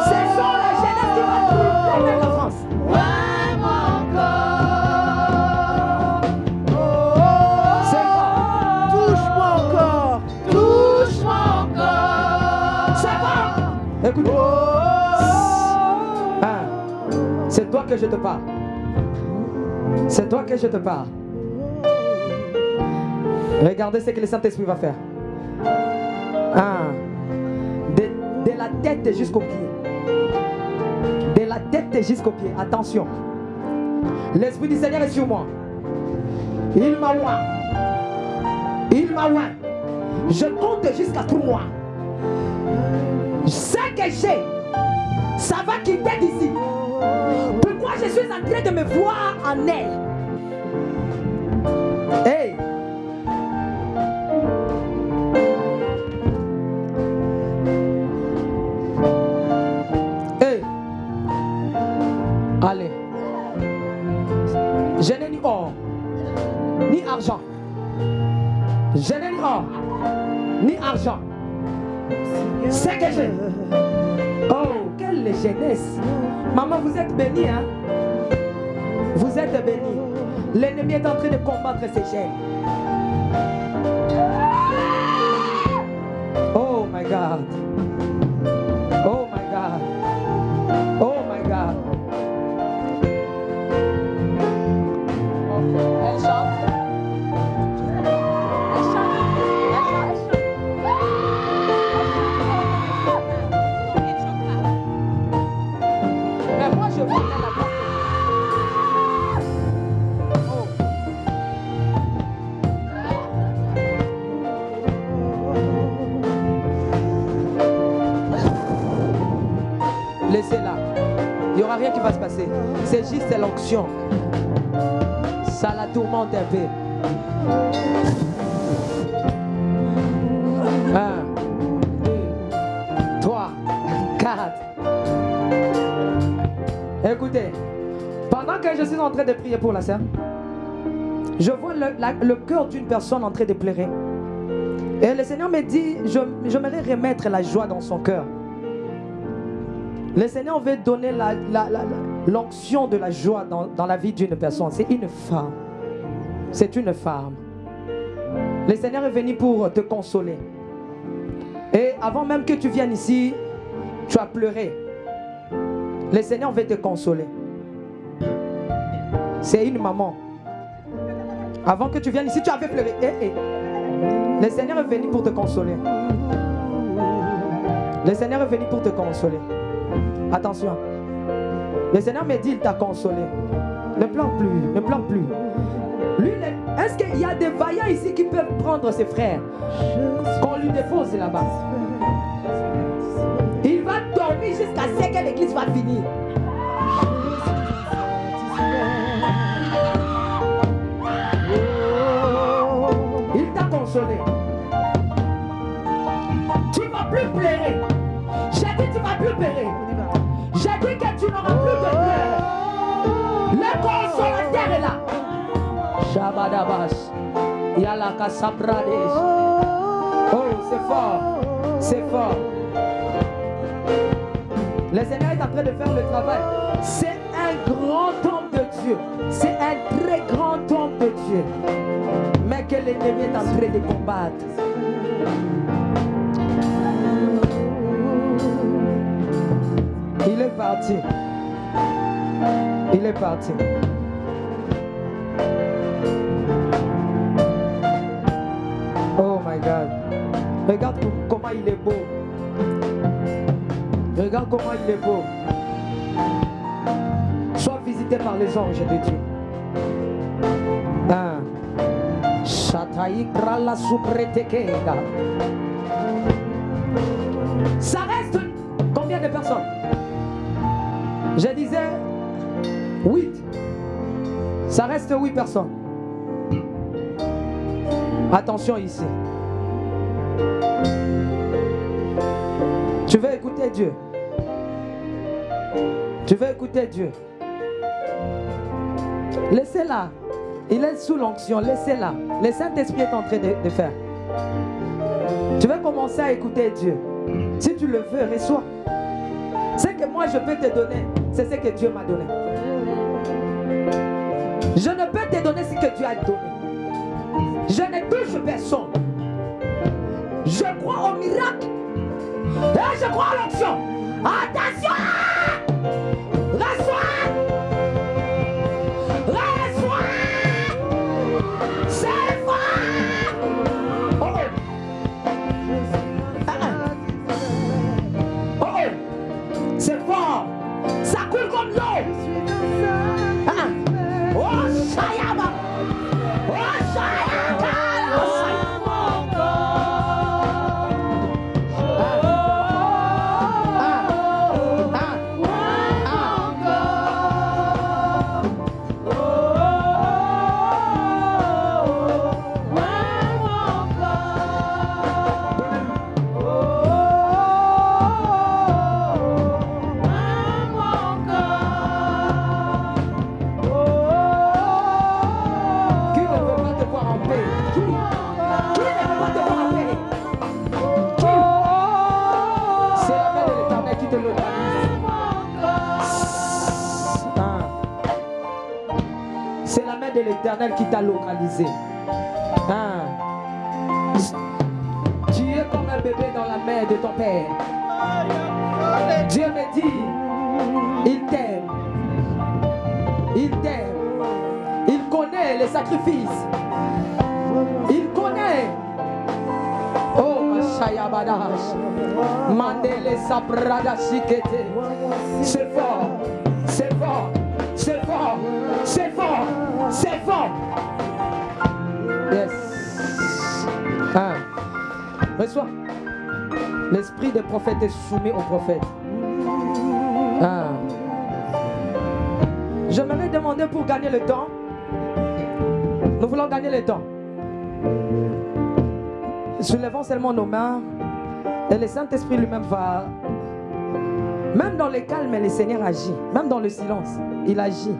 Ce sont la jeunesse qui va triompher la France. C'est fort. Touche-moi encore. Touche-moi encore. C'est fort. Écoute. C'est toi que je te parle. C'est toi que je te parle. Regardez ce que le Saint-Esprit va faire. De la tête jusqu'au pied. De la tête jusqu'au pied. Attention. L'Esprit du Seigneur est sur moi. Il m'a oint. Il m'a oint. Je compte jusqu'à 3. Ce que j'ai, ça va quitter d'ici. Pourquoi je suis en train de me voir en elle? Hey! Hey! Allez. Je n'ai ni or, ni argent. Je n'ai ni or, ni argent. C'est que je... Oh, quelle jeunesse. Maman, vous êtes bénie, hein? Vous êtes bénie. L'ennemi est en train de combattre ses gènes. Oh my God. Oh my God. Oh my God. Elle chante. Elle chante. Mais moi je veux la place. Laissez-la. Il n'y aura rien qui va se passer. C'est juste l'onction. Ça la tourmente un peu. 1, 2, 3, 4. Écoutez, pendant que je suis en train de prier pour la sœur, je vois le cœur d'une personne en train de pleurer. Et le Seigneur me dit, j'aimerais remettre la joie dans son cœur. Le Seigneur veut donner l'onction de la joie dans la vie d'une personne. C'est une femme. C'est une femme. Le Seigneur est venu pour te consoler. Et avant même que tu viennes ici, tu as pleuré. Le Seigneur veut te consoler. C'est une maman. Avant que tu viennes ici, tu avais pleuré. Le Seigneur est venu pour te consoler. Le Seigneur est venu pour te consoler. Attention. Le Seigneur me dit, il t'a consolé. Ne pleure plus, ne pleure plus. Lui, est-ce qu'il y a des vaillants ici qui peuvent prendre ses frères, qu'on lui dépose là-bas? Il va dormir jusqu'à ce que l'église va finir. Il t'a consolé. Tu ne vas plus pleurer. J'ai dit tu ne vas plus pleurer. J'ai dit que tu n'auras plus de pleurs. Le consolateur est là. Shabadabas. Yalaka Sabrades. Oh, c'est fort. C'est fort. Le Seigneur est en train de faire le travail. C'est un grand homme de Dieu. C'est un très grand homme de Dieu. Mais que l'ennemi est en train de combattre. Il est parti. Il est parti. Oh my God. Regarde comment il est beau. Regarde comment il est beau. Sois visité par les anges de Dieu. Ça reste combien de personnes? Je disais 8. Ça reste 8 personnes. Attention ici. Tu veux écouter Dieu. Tu veux écouter Dieu. Laissez-la. Il est sous l'onction. Laissez-la. Le Saint-Esprit est en train de faire. Tu veux commencer à écouter Dieu. Si tu le veux, reçois. Ce que moi je peux te donner, c'est ce que Dieu m'a donné. Je ne peux te donner ce que Dieu a donné. Je ne touche personne. Je crois au miracle. Et je crois à l'onction. Attention! Reçois! Reçois! C'est fort! Oh oh! Oh oh! C'est fort! Ça coule comme l'eau! Oh Shayaba! Oh Shayaba! l'Éternel qui t'a localisé. Hein? Tu es comme un bébé dans la main de ton père. Dieu me dit, il t'aime. Il t'aime. Il connaît les sacrifices. Il connaît. Oh, Mashaya Badash. Mandele Sabrada Shikete. C'est fort. C'est fort. C'est fort. C'est fort. C'est fort. Yes. Ah. Reçois. L'esprit des prophètes est soumis aux prophètes. Ah. Je m'avais demandé pour gagner le temps. Nous voulons gagner le temps. Soulevons seulement nos mains. Et le Saint-Esprit lui-même va. Même dans le calme, le Seigneur agit. Même dans le silence, il agit.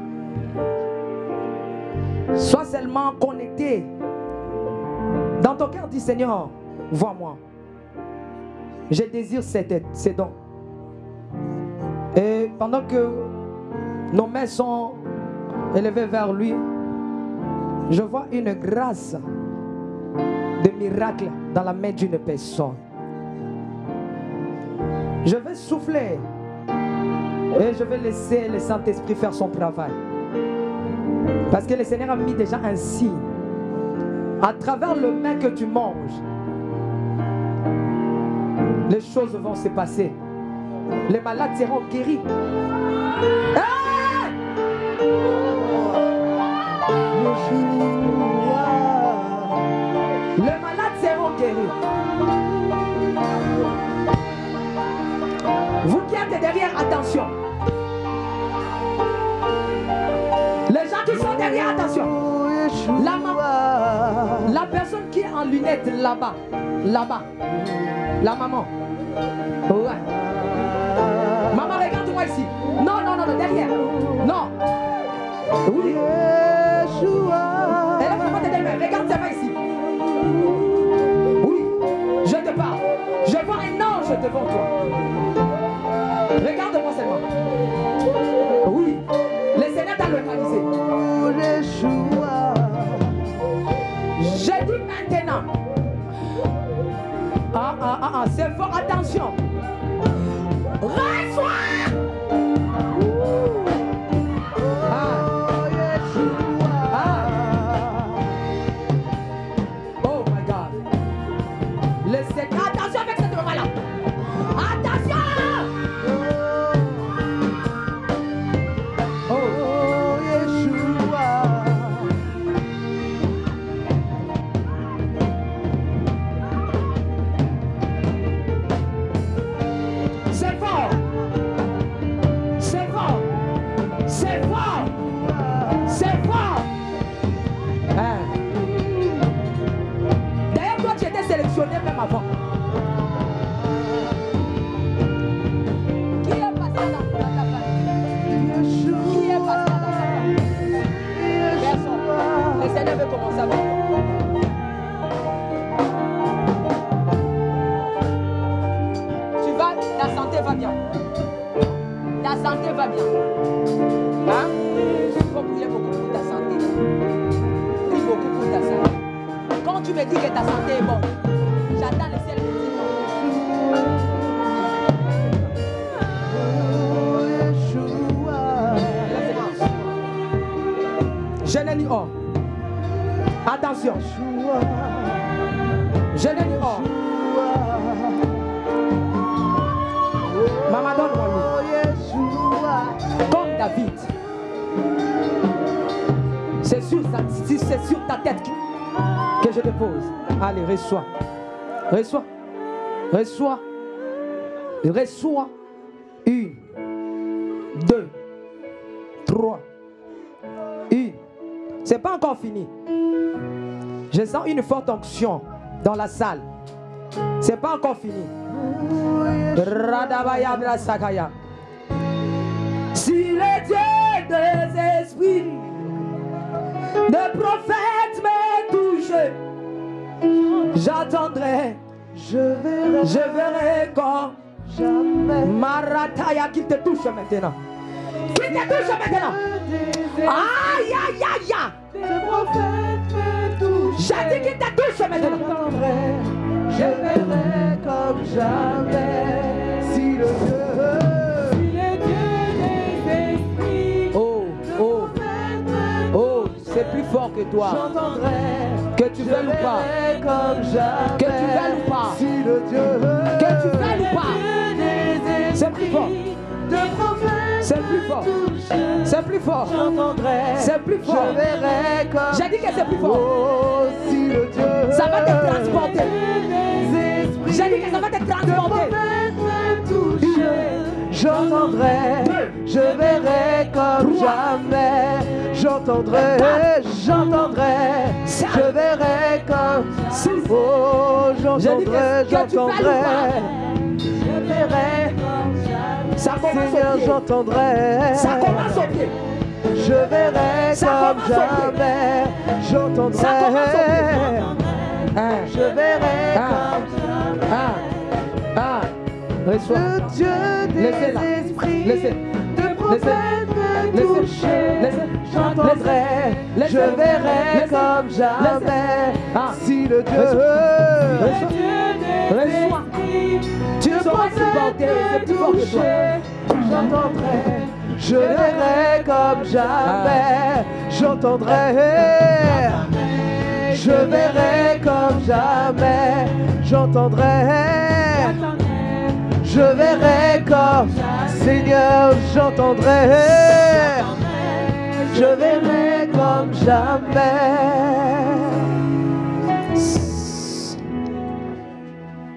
Sois seulement connecté. Dans ton cœur, dis Seigneur, vois-moi. Je désire ces dons. Et pendant que nos mains sont élevées vers lui, je vois une grâce de miracle dans la main d'une personne. Je vais souffler et je vais laisser le Saint-Esprit faire son travail. Parce que le Seigneur a mis déjà un signe. À travers le mets que tu manges, les choses vont se passer. Les malades seront guéris. Hey! Les malades seront guéris. Vous qui êtes derrière, attention. Les gens qui sont derrière, attention. La personne qui est en lunettes là-bas, là-bas, la maman. Ouais. Maman, regarde-moi ici. Non, non, non, non, derrière. Non. Oui. Elle a vraiment tes mains. Regarde tes mains ici. Oui. Je te parle. Je vois un ange devant toi. Regarde-moi seulement. Oui. Le Seigneur t'a localisé. Je dis maintenant. C'est fort, attention. Reçois. Oh my God. Le Seigneur, attention avec cette maman-là. Attention. Même avant. Qui est passé dans ta famille? Qui est passé dans ta famille? Personne. Le Seigneur veut commencer avec toi. Tu vas, ta santé va bien. Ta santé va bien. Hein? Il faut prier beaucoup pour ta santé. Prie beaucoup pour ta santé. Quand tu me dis que ta santé est bonne, j'attends le ciel de Dieu. Je n'ai ni or. Attention. Je n'ai ni or. Maman, donne-moi lui. Comme David. C'est sur ta tête que je te pose. Allez, reçois. Reçois. Reçois. Reçois. 1, 2, 3. 1. C'est pas encore fini. Je sens une forte onction dans la salle. C'est pas encore fini. Radabaya Brasakaya. Si le Dieu des esprits, de prophètes me touche, j'attendrai. Je verrai quand jamais. Marataya, qu'il te touche maintenant. Qu'il te touche maintenant. Aïe, aïe, aïe, aïe. de prophètes me toucher. J'ai dit qu'il te touche maintenant. J'entendrai, je verrai comme jamais. Si le Dieu des esprits, Oh, oh, oh, c'est plus fort que toi. j'entendrai, Que tu je veuilles ou pas. verrai comme jamais. Que tu veuilles ou pas. Si le Dieu Que tu veuilles ou pas. des C'est plus fort. de prophètes C'est plus fort. C'est plus fort. j'entendrai, C'est plus fort. je verrai comme J'ai dit que c'est plus fort. oh, si le Dieu Ça va te transporter. des esprits J'ai dit que ça va te transporter. me toucher. J'entendrai, je verrai comme jamais. J'entendrai, je verrai comme oh, j'entendrai, je verrai. Ça commence Seigneur, au pied. j'entendrai. Ça commence au pied. Je verrai Ça comme commence au pied. jamais. J'entendrai. Ça commence au pied. Je verrai Ah. comme Ah. Reçois. le Dieu Laissez-la. des esprits. Laissez. De prophètes me Laissez. toucher. Laissez. J'entendrai. Laissez. Je verrai Laissez. comme jamais. Ah. Si le Dieu. Reçois. Tu ne sauras supporter. C'est plus fort que toi. J'entendrai, je verrai comme jamais. J'entendrai, je verrai comme jamais. J'entendrai, je verrai comme Seigneur. J'entendrai, je verrai comme jamais.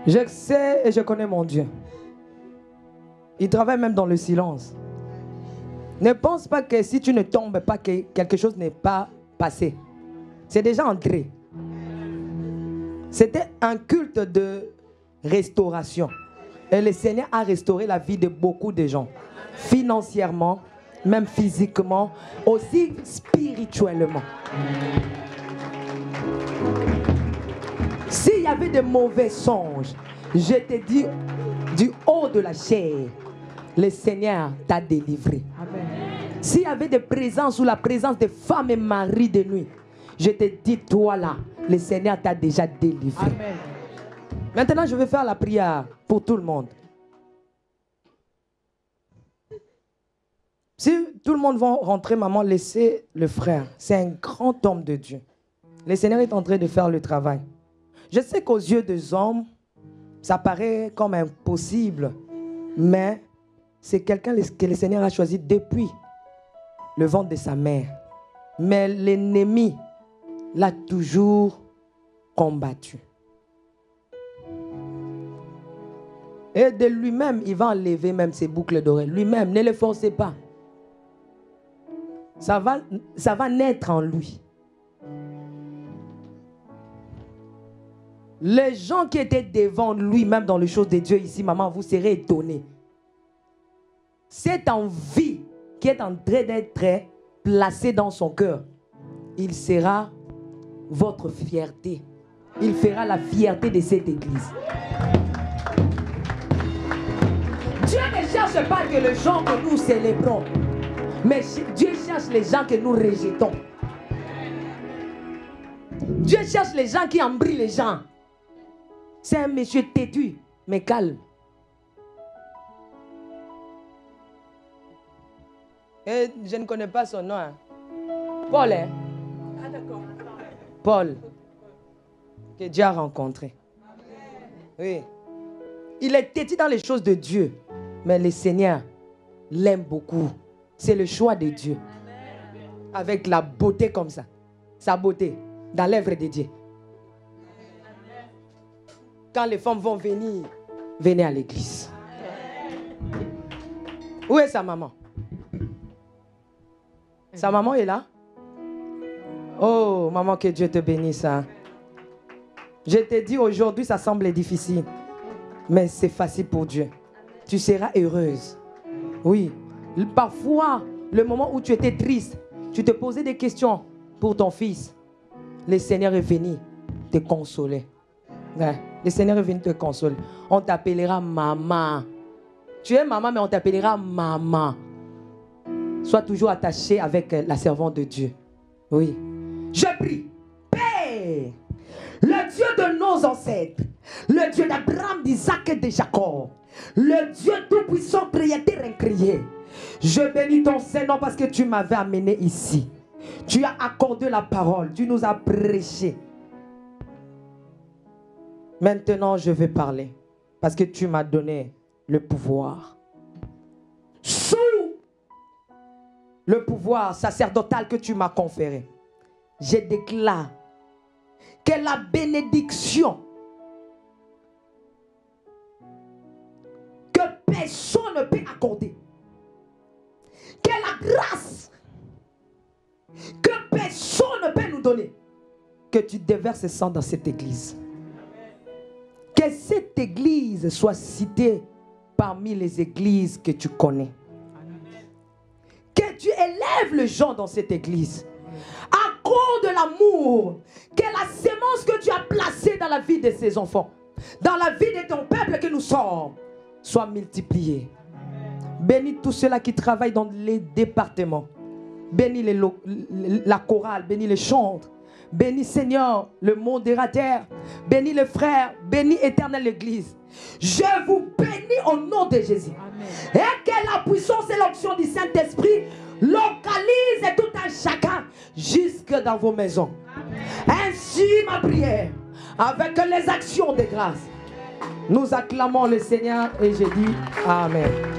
Je sais et je connais mon Dieu. Il travaille même dans le silence. Ne pense pas que si tu ne tombes pas, que quelque chose n'est pas passé. C'est déjà entré. C'était un culte de restauration. Et le Seigneur a restauré la vie de beaucoup de gens. Financièrement, même physiquement, aussi spirituellement. S'il y avait de mauvais songes, je te dis du haut de la chair, le Seigneur t'a délivré. Amen. S'il y avait des présences ou la présence de femmes et maris de nuit, je te dis, toi là, le Seigneur t'a déjà délivré. Amen. Maintenant, je vais faire la prière pour tout le monde. Si tout le monde va rentrer, maman, laissez le frère. C'est un grand homme de Dieu. Le Seigneur est en train de faire le travail. Je sais qu'aux yeux des hommes, ça paraît comme impossible, mais c'est quelqu'un que le Seigneur a choisi depuis le ventre de sa mère. Mais l'ennemi l'a toujours combattu. Et de lui-même, il va enlever même ses boucles d'oreilles. Lui-même, ne le forcez pas. Ça va naître en lui. Les gens qui étaient devant lui, même dans les choses de Dieu ici, maman, vous serez étonnés. Cette envie qui est en train d'être placée dans son cœur, il sera votre fierté. Il fera la fierté de cette église. Dieu ne cherche pas que les gens que nous célébrons, mais Dieu cherche les gens que nous rejetons. Dieu cherche les gens qui embrient les gens. C'est un monsieur têtu, mais calme. Et je ne connais pas son nom. Hein. Paul, hein? Ah, d'accord. Paul, que Dieu a rencontré. Oui. Il est têtu dans les choses de Dieu, mais le Seigneur l'aime beaucoup. C'est le choix de Dieu. Avec la beauté comme ça. Sa beauté dans l'œuvre de Dieu. Quand les femmes vont venir, venez à l'église. Où est sa maman? Sa maman est là? Oh, maman, que Dieu te bénisse. Hein. Je te dis aujourd'hui, ça semble difficile. Mais c'est facile pour Dieu. Tu seras heureuse. Oui. Parfois, le moment où tu étais triste, tu te posais des questions pour ton fils. Le Seigneur est venu te consoler. Ouais. Le Seigneur est venu te consoler. On t'appellera maman. Tu es maman, mais on t'appellera maman. Sois toujours attaché avec la servante de Dieu. Oui. Je prie, Père, le Dieu de nos ancêtres, le Dieu d'Abraham, d'Isaac et de Jacob, le Dieu tout-puissant, créateur incréé. Je bénis ton Saint-Nom parce que tu m'avais amené ici. Tu as accordé la parole, tu nous as prêché. Maintenant, je vais parler parce que tu m'as donné le pouvoir. Sous le pouvoir sacerdotal que tu m'as conféré, je déclare que la bénédiction que personne ne peut accorder, que la grâce que personne ne peut nous donner, que tu déverses sang dans cette église. Que cette église soit citée parmi les églises que tu connais. Que tu élèves les gens dans cette église. Accorde l'amour, que la sémence que tu as placée dans la vie de ces enfants, dans la vie de ton peuple que nous sommes, soit multipliée. Bénis tous ceux-là qui travaillent dans les départements. Bénis la chorale, bénis les chantres. Bénis Seigneur le modérateur. Bénis les frères. Bénis éternelle l'église. Je vous bénis au nom de Jésus. Amen. Et que la puissance et l'onction du Saint-Esprit localise tout un chacun jusque dans vos maisons. Amen. Ainsi ma prière, avec les actions de grâce, nous acclamons le Seigneur et je dis Amen.